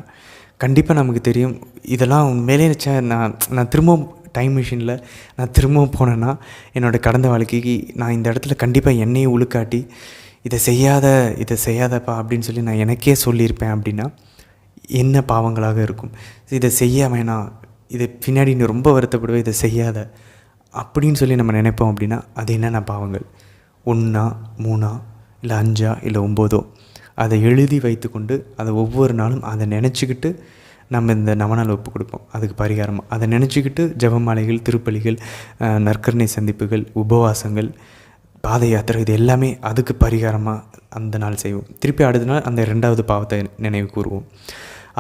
கண்டிப்பாக நமக்கு தெரியும், இதெல்லாம் உண்மையிலே நான் திரும்பவும் டைம் மிஷினில் நான் திரும்பவும் போனேன்னா என்னோடய கடந்த வாழ்க்கைக்கு நான் இந்த இடத்துல கண்டிப்பாக என்னையே உழுக்காட்டி இதை செய்யாதப்பா அப்படின்னு சொல்லி நான் எனக்கே சொல்லியிருப்பேன் அப்படின்னா என்ன பாவங்களாக இருக்கும். இதை செய்ய வேணாம், இதை பின்னாடி நீ ரொம்ப வருத்தப்படுவேன், இதை செய்யாத அப்படின்னு சொல்லி நம்ம நினைப்போம் அப்படின்னா அது என்னென்ன பாவங்கள்? 1 3 இல்லை 5 இல்லை 9 அதை எழுதி வைத்து கொண்டு அதை ஒவ்வொரு நாளும் அதை நினச்சிக்கிட்டு நம்ம இந்த நவநாள் ஒப்பு கொடுப்போம். அதுக்கு பரிகாரமாக அதை நினச்சிக்கிட்டு ஜெபமாலைகள், திருப்பலிகள், நற்கருணை சந்திப்புகள், உபவாசங்கள், பாத யாத்திரை, இது எல்லாமே அதுக்கு பரிகாரமாக அந்த நாள் செய்வோம். திருப்பி அடுத்த நாள் அந்த 2வது பாவத்தை நினைவு கூறுவோம்.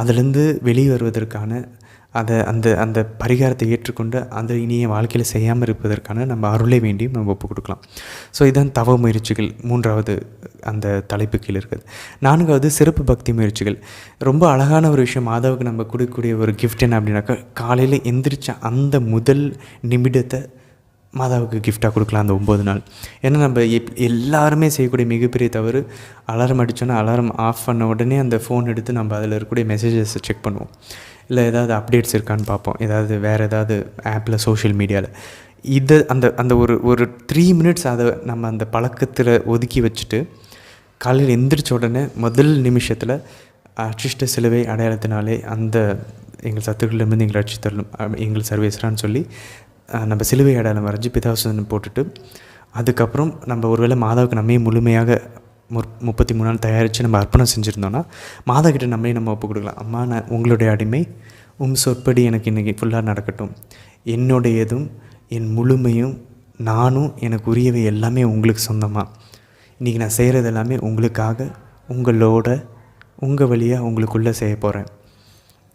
அதிலேருந்து வெளியே வருவதற்கான அந்த பரிகாரத்தை ஏற்றுக்கொண்டு அந்த இனிய வாழ்க்கையில் செய்யாமல் இருப்பதற்கான நம்ம அருளை வேண்டியும் நம்ம ஒப்பு கொடுக்கலாம். ஸோ இதுதான் தவ முயற்சிகள் 3வது அந்த தலைப்பு கீழே இருக்குது. 4வது சிறப்பு பக்தி முயற்சிகள். ரொம்ப அழகான ஒரு விஷயம், மாதாவுக்கு நம்ம கொடுக்கக்கூடிய ஒரு கிஃப்ட் என்ன அப்படின்னாக்கா, காலையில் எந்திரிச்ச அந்த முதல் நிமிடத்தை மாதாவுக்கு கிஃப்டாக கொடுக்கலாம் அந்த 9 நாள். ஏன்னா நம்ம எல்லாருமே செய்யக்கூடிய மிகப்பெரிய தவறு, அலாரம் அடித்தோன்னா அலாரம் ஆஃப் பண்ண உடனே அந்த ஃபோன் எடுத்து நம்ம அதில் இருக்கக்கூடிய மெசேஜஸை செக் பண்ணுவோம். இல்லை ஏதாவது அப்டேட்ஸ் இருக்கான்னு பார்ப்போம், வேறு ஏதாவது ஆப்பில், சோஷியல் மீடியாவில். அந்த ஒரு 3 மினிட்ஸ் அதை நம்ம அந்த பழக்கத்தில் ஒதுக்கி வச்சுட்டு காலையில் எந்திரிச்ச உடனே முதல் நிமிஷத்தில் அச்சிஷ்ட சிலுவை அடையாளத்தினாலே அந்த எங்கள் சத்துக்களிலிருந்து எங்களை ரட்சித்தரலும் எங்கள் சர்வேஸ்வரான்னு சொல்லி நம்ம சிலுவை அடையாளம் வரைஞ்சி பிதாசுதன் போட்டுட்டு அதுக்கப்புறம் நம்ம ஒருவேளை மாதாவுக்கு நம்மையே முழுமையாக 33 நாள் தயாரித்து நம்ம அர்ப்பணம் செஞ்சுருந்தோன்னா மாதா கிட்ட நம்ம ஒப்பு கொடுக்கலாம். அம்மா, நான் உங்களுடைய அடிமை, சொற்படி எனக்கு இன்றைக்கி ஃபுல்லாக நடக்கட்டும். என்னுடையதும் என் முழுமையும் நானும் எனக்கு உரியவை எல்லாமே உங்களுக்கு சொந்தமாக. இன்றைக்கி நான் செய்கிறது எல்லாமே உங்களுக்காக, உங்கள் வழியாக உங்களுக்குள்ளே செய்ய போகிறேன்.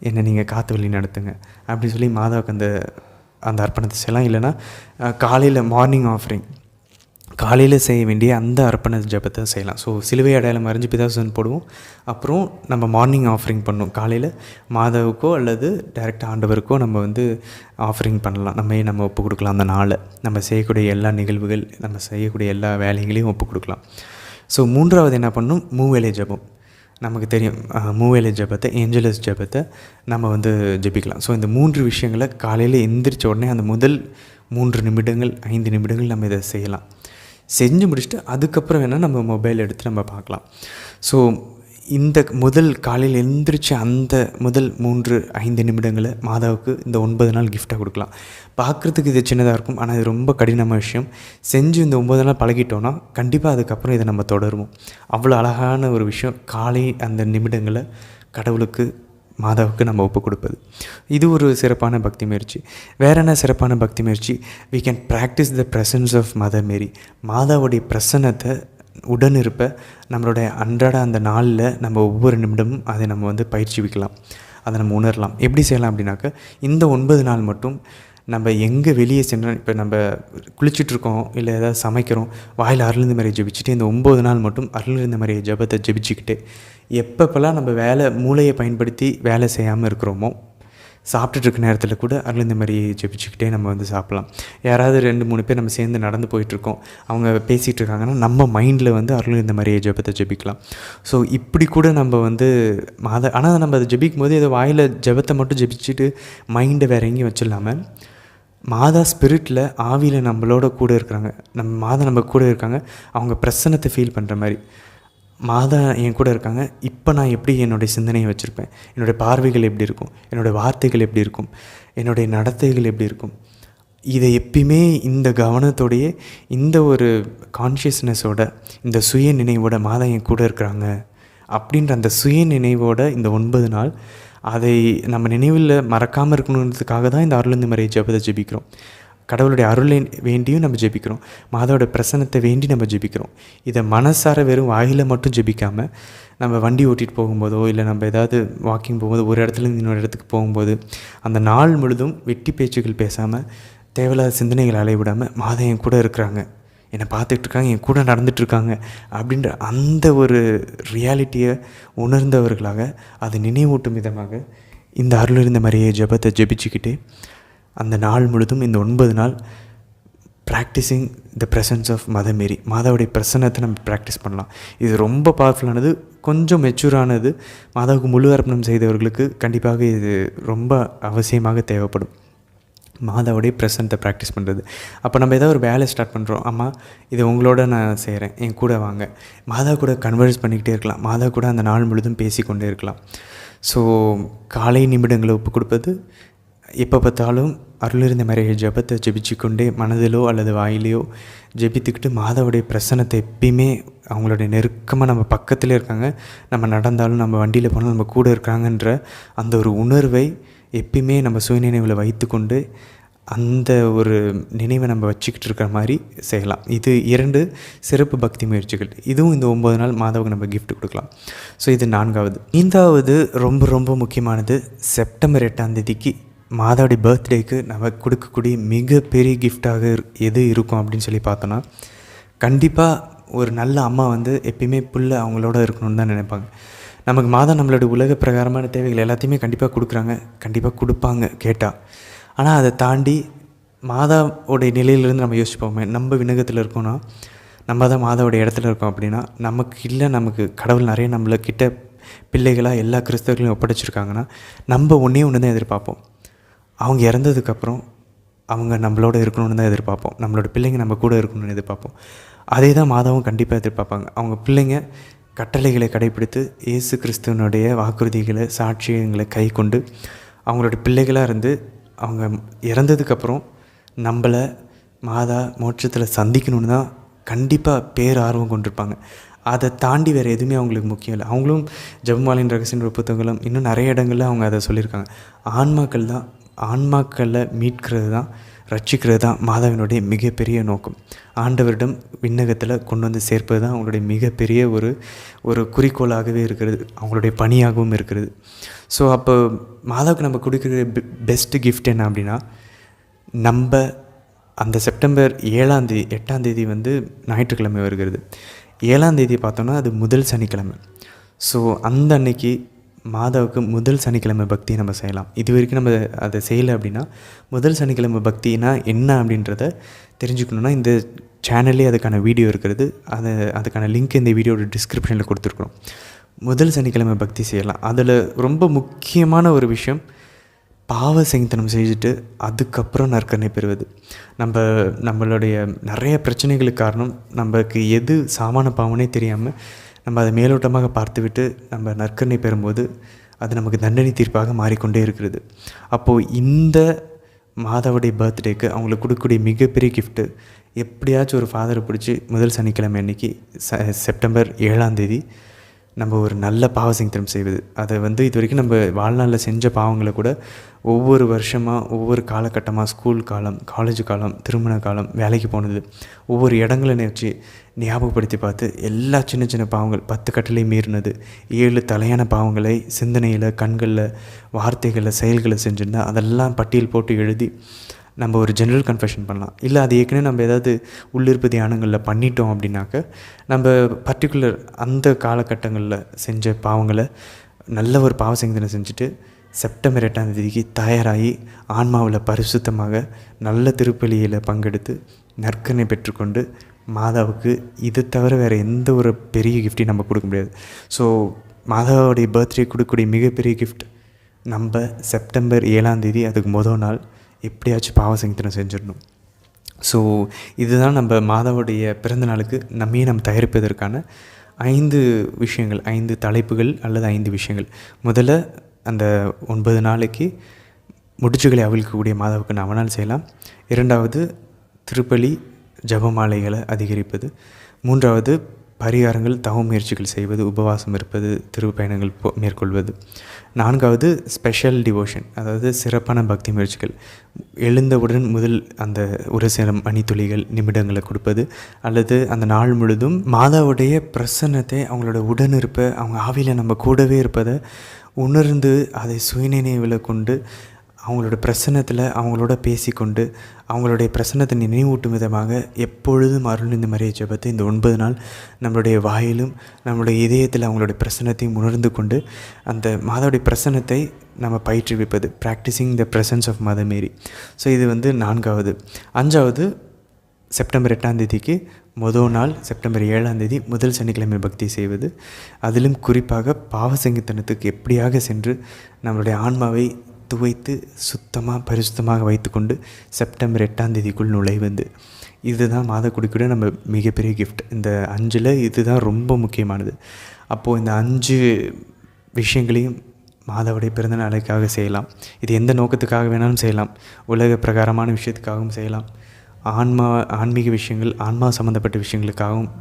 என்னை நீங்கள் காற்று வழி நடத்துங்க அப்படின்னு சொல்லி மாதாவுக்கு அந்த அர்ப்பணத்தை செய்யலாம். இல்லைனா காலையில் மார்னிங் ஆஃபரிங், காலையில் செய்ய வேண்டிய அந்த அர்ப்பண ஜபத்தை செய்யலாம். ஸோ சிலுவை அடையாளம் அறிஞ்சு பிதாசுதன் போடுவோம். அப்புறம் நம்ம மார்னிங் ஆஃபரிங் பண்ணுவோம். காலையில் மாதாவுக்கோ அல்லது டைரெக்டாக ஆண்டவருக்கோ நம்ம ஆஃபரிங் பண்ணலாம். நம்ம ஒப்பு கொடுக்கலாம். அந்த நாளை நம்ம செய்யக்கூடிய எல்லா நிகழ்வுகள், நம்ம செய்யக்கூடிய எல்லா வேலைகளையும் ஒப்பு கொடுக்கலாம். ஸோ 3வது என்ன பண்ணணும்? மூவேளை ஜபம். நமக்கு தெரியும், மூவேளை ஜபத்தை, ஏஞ்சலஸ் ஜபத்தை நம்ம ஜபிக்கலாம். ஸோ இந்த 3 விஷயங்களை காலையில் எந்திரிச்ச உடனே அந்த முதல் 3 நிமிடங்கள் 5 நிமிடங்கள் நம்ம இதை செய்யலாம். செஞ்சு முடிச்சுட்டு அதுக்கப்புறம் வேணால் நம்ம மொபைல் எடுத்து நம்ம பார்க்கலாம். ஸோ இந்த காலையில் எழுந்திரிச்ச அந்த முதல் 3-5 நிமிடங்களை மாதாவுக்கு இந்த 9 நாள் கிஃப்டாக கொடுக்கலாம். பார்க்குறதுக்கு இது சின்னதாக இருக்கும், ஆனால் இது ரொம்ப கடினமான விஷயம். செஞ்சு இந்த 9 நாள் பழகிட்டோன்னா கண்டிப்பாக அதுக்கப்புறம் இதை நம்ம தொடருவோம். அவ்வளோ அழகான ஒரு விஷயம் காலை அந்த நிமிடங்களை கடவுளுக்கு மாதாவுக்கு நம்ம ஒப்பு கொடுப்பது. இது ஒரு சிறப்பான பக்தி முயற்சி. வேறு என்ன சிறப்பான பக்தி முயற்சி? we can practice the presence of mother Mary. மாதாவுடைய பிரசன்னத்தை உடனிருப்ப நம்மளுடைய அன்றாட அந்த நாளில் நம்ம ஒவ்வொரு நிமிடமும் அதை நம்ம பயிற்சிவிக்கலாம், அதை நம்ம உணரலாம். எப்படி செய்யலாம் அப்படின்னாக்க, இந்த 9 நாள் மட்டும் நம்ம எங்கே வெளியே சென்றோம், இப்போ நம்ம குளிச்சுட்ருக்கோம் இல்லை ஏதாவது சமைக்கிறோம், வாயில் அருளிந்த மாதிரியை ஜெபிச்சுட்டு இந்த 9 நாள் மட்டும் அருளிந்த மாதிரியை ஜெபத்தை ஜெபிச்சுக்கிட்டு எப்பப்பெல்லாம் நம்ம மூளையை பயன்படுத்தி வேலை செய்யாமல் இருக்கிறோமோ, சாப்பிட்டுட்ருக்க நேரத்தில் கூட அருளிந்த மாதிரியை ஜெபிச்சுக்கிட்டே நம்ம சாப்பிட்லாம். யாராவது 2-3 பேர் நம்ம சேர்ந்து நடந்து போயிட்டுருக்கோம், அவங்க பேசிகிட்டு இருக்காங்கன்னா நம்ம மைண்டில் அருளிந்த மாதிரியை ஜெபத்தை ஜெபிக்கலாம். ஸோ இப்படி கூட நம்ம ஆனால் நம்ம அதை ஜெபிக்கும் போது ஏதோ வாயில் ஜெபத்தை மட்டும் ஜெபிச்சுட்டு மைண்டை வேறு எங்கேயும் வச்சிடலாமல், மாதா ஸ்பிரிட்டில் ஆவியில் நம்மளோட கூட இருக்கிறாங்க, மாதா நம்ம கூட இருக்காங்க, அவங்க பிரசன்னத்தை ஃபீல் பண்ணுற மாதிரி மாதா என் கூட இருக்காங்க. இப்போ நான் எப்படி என்னுடைய சிந்தனையை வச்சுருப்பேன், என்னுடைய பார்வைகள் எப்படி இருக்கும், என்னுடைய வார்த்தைகள் எப்படி இருக்கும், என்னுடைய நடத்தைகள் எப்படி இருக்கும், இதை எப்பயுமே இந்த கவனத்தோடைய இந்த ஒரு கான்ஷியஸ்னஸோட இந்த சுய நினைவோட மாதா என் கூட இருக்கிறாங்க அப்படின்ற அந்த சுய நினைவோட இந்த 9 நாள் அதை நம்ம நினைவில் மறக்காமல் இருக்கணுன்றதுக்காக தான் இந்த அருளிந்த மாதிரியை ஜெபத்தை ஜெபிக்கிறோம். கடவுளுடைய அருளை வேண்டியும் நம்ம ஜெபிக்கிறோம், மாதாவோட பிரசன்னத்தை வேண்டி நம்ம ஜெபிக்கிறோம். இதை மனசார வெறும் வாயில் மட்டும் ஜெபிக்காமல் நம்ம வண்டி ஓட்டிகிட்டு போகும்போதோ இல்லை நம்ம ஏதாவது வாக்கிங் போகும்போது ஒரு இடத்துலேருந்து இன்னொரு இடத்துக்கு போகும்போது அந்த நாள் முழுதும் வெட்டி பேச்சுகள் பேசாமல் தேவையில்லாத சிந்தனைகள் அலைவிடாமல் மாதா என் கூட இருக்கிறாங்க, என்னை பார்த்துட்ருக்காங்க, என் கூட நடந்துகிட்ருக்காங்க அப்படின்ற அந்த ஒரு ரியாலிட்டியை உணர்ந்தவர்களாக அதை நினைவூட்டும் விதமாக இந்த அருளிருந்த மாதிரியே ஜெபத்தை ஜெபிச்சுக்கிட்டே அந்த நாள் முழுதும் இந்த 9 நாள் practising the presence of mother Mary, மாதாவுடைய பிரசன்னத்தை நம்ம ப்ராக்டிஸ் பண்ணலாம். இது ரொம்ப பவர்ஃபுல்லானது, கொஞ்சம் மெச்சூரானது. மாதாவுக்கு முழு அர்ப்பணம் செய்தவர்களுக்கு கண்டிப்பாக இது ரொம்ப அவசியமாக தேவைப்படும், மாதாவுடைய ப்ரெசன்ட்டை ப்ராக்டிஸ் பண்ணுறது. அப்போ நம்ம ஏதாவது ஒரு வேலை ஸ்டார்ட் பண்ணுறோம், அம்மா இதை உங்களோட நான் செய்கிறேன், என் கூட வாங்க, மாதா கூட கன்வர்ஸ் பண்ணிக்கிட்டே இருக்கலாம், மாதா கூட அந்த நாள் முழுதும் பேசிக்கொண்டே இருக்கலாம். ஸோ காலை நிமிடங்களை ஒப்பு கொடுப்பது, எப்போ பார்த்தாலும் அருளிருந்த மாதிரியை ஜெபத்தை ஜெபிச்சுக்கொண்டே மனதிலோ அல்லது வாயிலையோ ஜெபித்துக்கிட்டு மாதாவுடைய பிரசன்னத்தை எப்பயுமே அவங்களுடைய நெருக்கமாக நம்ம பக்கத்தில் இருக்காங்க, நம்ம நடந்தாலும் நம்ம வண்டியில் போனாலும் நம்ம கூட இருக்காங்கன்ற அந்த ஒரு உணர்வை எப்பயுமே நம்ம சுயநினைவில் வைத்து கொண்டு அந்த ஒரு நினைவை நம்ம வச்சுக்கிட்டு இருக்கிற மாதிரி செய்யலாம். இது 2 சிறப்பு பக்தி முயற்சிகள். இதுவும் இந்த 9 நாள் மாதாவுக்கு நம்ம கிஃப்ட் கொடுக்கலாம். ஸோ இது 4வது. 5வது ரொம்ப ரொம்ப முக்கியமானது, செப்டம்பர் 8ஆம் தேதிக்கு மாதாவுடைய பர்த்டேக்கு நம்ம கொடுக்கக்கூடிய மிகப்பெரிய கிஃப்டாக எது இருக்கும் அப்படின்னு சொல்லி பார்த்தோன்னா, கண்டிப்பாக ஒரு நல்ல அம்மா எப்பயுமே புள்ள அவங்களோட இருக்கணும்னு தான் நினைப்பாங்க. நமக்கு மாதா நம்மளுடைய உலக பிரகாரமான தேவைகள் எல்லாத்தையுமே கண்டிப்பாக கொடுக்குறாங்க, கண்டிப்பாக கொடுப்பாங்க கேட்டால். ஆனால் அதை தாண்டி மாதாவுடைய நிலையிலேருந்து நம்ம யோசிப்போமே, நம்ம விண்ணகத்தில் இருக்கோன்னா நம்ம தான் மாதாவுடைய இடத்துல இருக்கோம் அப்படின்னா, நமக்கு கடவுள் நிறைய நம்மளை கிட்ட பிள்ளைகளாக எல்லா கிறிஸ்தவர்களையும் ஒப்படைச்சிருக்காங்கன்னா நம்ம ஒன்றே ஒன்று தான் எதிர்பார்ப்போம், அவங்க இறந்ததுக்கப்புறம் அவங்க நம்மளோட இருக்கணும்னு தான் எதிர்பார்ப்போம், நம்மளோட பிள்ளைங்க நம்ம கூட இருக்கணும்னு எதிர்பார்ப்போம். அதே தான் மாதாவும் கண்டிப்பாக எதிர்பார்ப்பாங்க. அவங்க பிள்ளைங்க கட்டளைகளை கடைப்பிடித்து இயேசு கிறிஸ்துவனுடைய வாக்குறுதிகளை சாட்சியங்களை கை கொண்டு அவங்களோட பிள்ளைகளாக இருந்து அவங்க இறந்ததுக்கப்புறம் நம்மளை மாதா மோட்சத்தில் சந்திக்கணுன்னு தான் கண்டிப்பாக பேரார்வம் கொண்டிருப்பாங்க. அதை தாண்டி வேறு எதுவுமே அவங்களுக்கு முக்கியம் இல்லை. அவங்களும் ஜெபமாலையின் ரகசியன்ற புத்தகங்களும் இன்னும் நிறைய இடங்களில் அவங்க அதை சொல்லியிருக்காங்க. ஆன்மாக்களை மீட்கிறது தான், ரட்சிக்கிறது தான் மாதாவினுடைய மிகப்பெரிய நோக்கம். ஆண்டவரிடம் விண்ணகத்தில் கொண்டு வந்து சேர்ப்பது தான் அவங்களுடைய மிகப்பெரிய ஒரு குறிக்கோளாகவே இருக்கிறது, அவங்களுடைய பணியாகவும் இருக்கிறது. ஸோ அப்போ மாதாவுக்கு நம்ம கொடுக்குற பெஸ்ட்டு கிஃப்ட் என்ன அப்படின்னா, நம்ம அந்த செப்டம்பர் 8ஆம் தேதி ஞாயிற்றுக்கிழமை வருகிறது. 7ஆம் தேதி பார்த்தோன்னா அது முதல் சனிக்கிழமை. ஸோ அந்த அன்னைக்கு மாதாவுக்கு முதல் சனிக்கிழமை பக்தியை நம்ம செய்யலாம். இது வரைக்கும் நம்ம அதை செய்யலை அப்படின்னா, முதல் சனிக்கிழமை பக்தினா என்ன அப்படின்றத தெரிஞ்சுக்கணுன்னா இந்த சேனல்லே அதுக்கான வீடியோ இருக்கிறது. அதுக்கான லிங்க் இந்த வீடியோட டிஸ்கிரிப்ஷனில் கொடுத்துருக்குறோம். முதல் சனிக்கிழமை பக்தி செய்யலாம். அதில் ரொம்ப முக்கியமான ஒரு விஷயம், பாவ சங்கீதனம் செஞ்சுட்டு அதுக்கப்புறம் நற்கருணை பெறுவது. நம்மளுடைய நிறைய பிரச்சனைகளுக்கு காரணம் நமக்கு எது சாமான பாவனே தெரியாமல் நம்ம அதை மேலோட்டமாக பார்த்துவிட்டு நம்ம நற்கருணை பெறும்போது அது நமக்கு தண்டனை தீர்ப்பாக மாறிக்கொண்டே இருக்கிறது. அப்போது இந்த மாதாவுடைய பர்த்டேக்கு அவங்களுக்கு கொடுக்கக்கூடிய மிகப்பெரிய கிஃப்ட்டு, எப்படியாச்சும் ஒரு ஃபாதரை பிடிச்சி முதல் சனிக்கிழமை அன்றைக்கி செப்டம்பர் 7 நம்ம ஒரு நல்ல பாவ சங்கீதனம் செய்வது. அதை இது வரைக்கும் நம்ம வாழ்நாளில் செஞ்ச பாவங்களை கூட ஒவ்வொரு வருஷமாக, ஒவ்வொரு காலகட்டமாக, ஸ்கூல் காலம், காலேஜ் காலம், திருமண காலம், வேலைக்கு போனது, ஒவ்வொரு இடங்களை வச்சு ஞாபகப்படுத்தி பார்த்து எல்லா சின்ன சின்ன பாவங்கள், 10 கட்டளை மீறினது, 7 தலையான பாவங்களை சிந்தனையில், கண்களில், வார்த்தைகளில், செயல்களை செஞ்சுருந்தா அதெல்லாம் பட்டியல் போட்டு எழுதி நம்ம ஒரு ஜென்ரல் கன்ஃபெஷன் பண்ணலாம். இல்லை அது ஏற்கனவே நம்ம ஏதாவது உள்ளிருப்பு தியானங்களில் பண்ணிட்டோம் அப்படின்னாக்க நம்ம பர்டிகுலர் அந்த காலகட்டங்களில் செஞ்ச பாவங்களை நல்ல ஒரு பாவ சங்கீதனை செஞ்சுட்டு செப்டம்பர் 8 தயாராகி ஆன்மாவில் பரிசுத்தமாக நல்ல திருப்பலியில் பங்கெடுத்து நற்கருணை பெற்றுக்கொண்டு மாதாவுக்கு இது தவிர வேறு எந்த ஒரு பெரிய கிஃப்ட்டையும் நம்ம கொடுக்க முடியாது. ஸோ மாதாவுடைய பர்த்டே கொடுக்கக்கூடிய மிகப்பெரிய கிஃப்ட் நம்ம செப்டம்பர் 7 அதுக்கு முதல் நாள் எப்படியாச்சும் பாவ சங்கீதனம் செஞ்சிடணும். ஸோ இதுதான் நம்ம மாதாவுடைய பிறந்த நாளுக்கு நம்ம தயாரிப்பதற்கான 5 விஷயங்கள், 5 தலைப்புகள் அல்லது 5 விஷயங்கள். முதல்ல அந்த 9 நாளைக்கு முடிச்சுகளை அவிழ்க்கக்கூடிய மாதாவுக்கு நவநாள் செய்யலாம். 2வது திருப்பலி ஜபமாலைகளை அதிகரிப்பது. 3வது பரிகாரங்கள், தவ முயற்சிகள் செய்வது, உபவாசம் இருப்பது, திருப்பயணங்கள் மேற்கொள்வது. 4வது ஸ்பெஷல் டிவோஷன், அதாவது சிறப்பான பக்தி முயற்சிகள். எழுந்தவுடன் முதல் அந்த ஒரு சில மணித்துளிகள், நிமிடங்களை கொடுப்பது, அல்லது அந்த நாள் முழுதும் மாதாவுடைய பிரசன்னத்தை, அவங்களோட உடனிருப்பை, அவங்க ஆவியில் நம்ம கூடவே இருப்பதை உணர்ந்து அதை சுயநினைவில் கொண்டு அவங்களோட பிரசன்னத்தில் அவங்களோட பேசிக்கொண்டு அவங்களுடைய பிரசன்னத்தை நினைவூட்டும் விதமாக எப்பொழுதும் அருள்நிதி மரியை ஜெபத்தை இந்த 9 நாள் நம்மளுடைய வாயிலும் நம்மளுடைய இதயத்தில் அவங்களுடைய பிரசன்னத்தையும் உணர்ந்து கொண்டு அந்த மாதாவுடைய பிரசன்னத்தை நம்ம பயிற்றுவிப்பது, practising the presence of mother Mary. So இது 4வது. 5வது செப்டம்பர் 8 முதல் நாள் செப்டம்பர் 7 முதல் சனிக்கிழமை பக்தி செய்வது. அதிலும் குறிப்பாக பாவ சங்கீதனத்துக்கு எப்படியாக சென்று நம்மளுடைய ஆன்மாவை துவைத்து சுத்தமாக பரிசுத்தமாக வைத்துக்கொண்டு செப்டம்பர் 8 நுழைவது. இதுதான் மாதா கொடுக்கிற நம்ம மிகப்பெரிய கிஃப்ட். இந்த 5ல் இதுதான் ரொம்ப முக்கியமானது. அப்போது இந்த 5 விஷயங்களையும் மாதாவுடைய பிறந்த நாளைக்காக செய்யலாம். இது எந்த நோக்கத்துக்காக வேணாலும் செய்யலாம். உலக பிரகாரமான விஷயத்துக்காகவும் செய்யலாம், ஆன்மீக விஷயங்கள், ஆன்மா சம்மந்தப்பட்ட விஷயங்களுக்காகவும்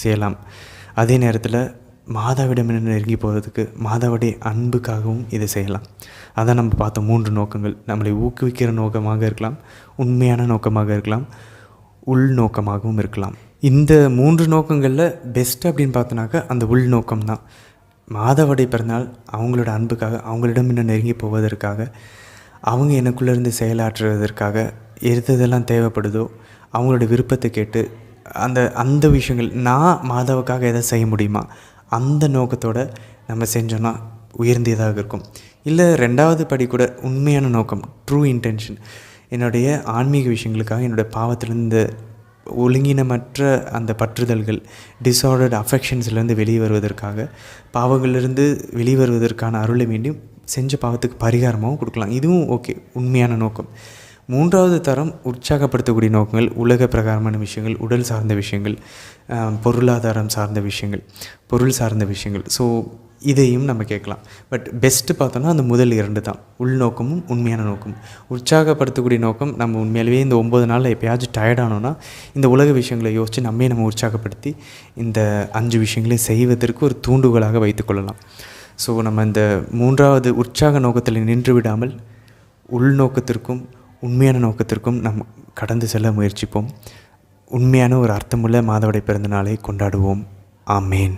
செய்யலாம். அதே நேரத்தில் மாதாவிடம் நெருங்கி போகிறதுக்கு, மாதாவுடைய அன்புக்காகவும் இதை செய்யலாம். அதான் நம்ம பார்த்த 3 நோக்கங்கள். நம்மளை ஊக்குவிக்கிற நோக்கமாக இருக்கலாம், உண்மையான நோக்கமாக இருக்கலாம், உள்நோக்கமாகவும் இருக்கலாம். இந்த 3 நோக்கங்களில் பெஸ்ட் அப்படின்னு பார்த்தோன்னாக்கா அந்த உள்நோக்கம் தான். மாதாவுடைய பிறந்தநாள் அவங்களோட அன்புக்காக, அவங்களிடம் இன்னும் நெருங்கி போவதற்காக, அவங்க எனக்குள்ளேருந்து செயலாற்றுவதற்காக எதெல்லாம் தேவைப்படுதோ அவங்களோட விருப்பத்தை கேட்டு அந்த விஷயங்கள் நான் மாதாவுக்காக எதை செய்ய முடியுமா அந்த நோக்கத்தோடு நம்ம செஞ்சோன்னா உயர்ந்ததாக இருக்கும். இல்லை 2வது படி கூட உண்மையான நோக்கம், ட்ரூ இன்டென்ஷன், என்னுடைய ஆன்மீக விஷயங்களுக்காக, என்னுடைய பாவத்திலிருந்து ஒழுங்கினமற்ற அந்த பற்றுதல்கள், டிஸார்டர்ட் அஃபெக்ஷன்ஸ்லேருந்து வெளியே வருவதற்காக, பாவங்களிலிருந்து வெளிவருவதற்கான அருளை வேண்டி செஞ்ச பாவத்துக்கு பரிகாரமாகவும் கொடுக்கலாம். இதுவும் ஓகே, உண்மையான நோக்கம். 3வது தரம் உற்சாகப்படுத்தக்கூடிய நோக்கங்கள், உலக பிரகாரமான விஷயங்கள், உடல் சார்ந்த விஷயங்கள், பொருளாதாரம் சார்ந்த விஷயங்கள், பொருள் சார்ந்த விஷயங்கள். ஸோ இதையும் நம்ம கேட்கலாம். பட் பெஸ்ட்டு பார்த்தோன்னா அந்த முதல் 2 தான், உள்நோக்கமும் உண்மையான நோக்கமும். உற்சாகப்படுத்தக்கூடிய நோக்கம், நம்ம உண்மையிலேயே இந்த 9 நாளில் எப்போயாச்சும் டயர்டானோன்னா இந்த உலக விஷயங்களை யோசித்து நம்ம உற்சாகப்படுத்தி இந்த 5 விஷயங்களையும் செய்வதற்கு ஒரு தூண்டுகோலாக வைத்துக்கொள்ளலாம். ஸோ நம்ம இந்த 3வது உற்சாக நோக்கத்தில் நின்று விடாமல் உள்நோக்கத்திற்கும் உண்மையான நோக்கத்திற்கும் நாம் கடந்து செல்ல முயற்சிப்போம். உண்மையான ஒரு அர்த்தமுள்ள மாதாவுடைய பிறந்த நாளை கொண்டாடுவோம். ஆமேன்.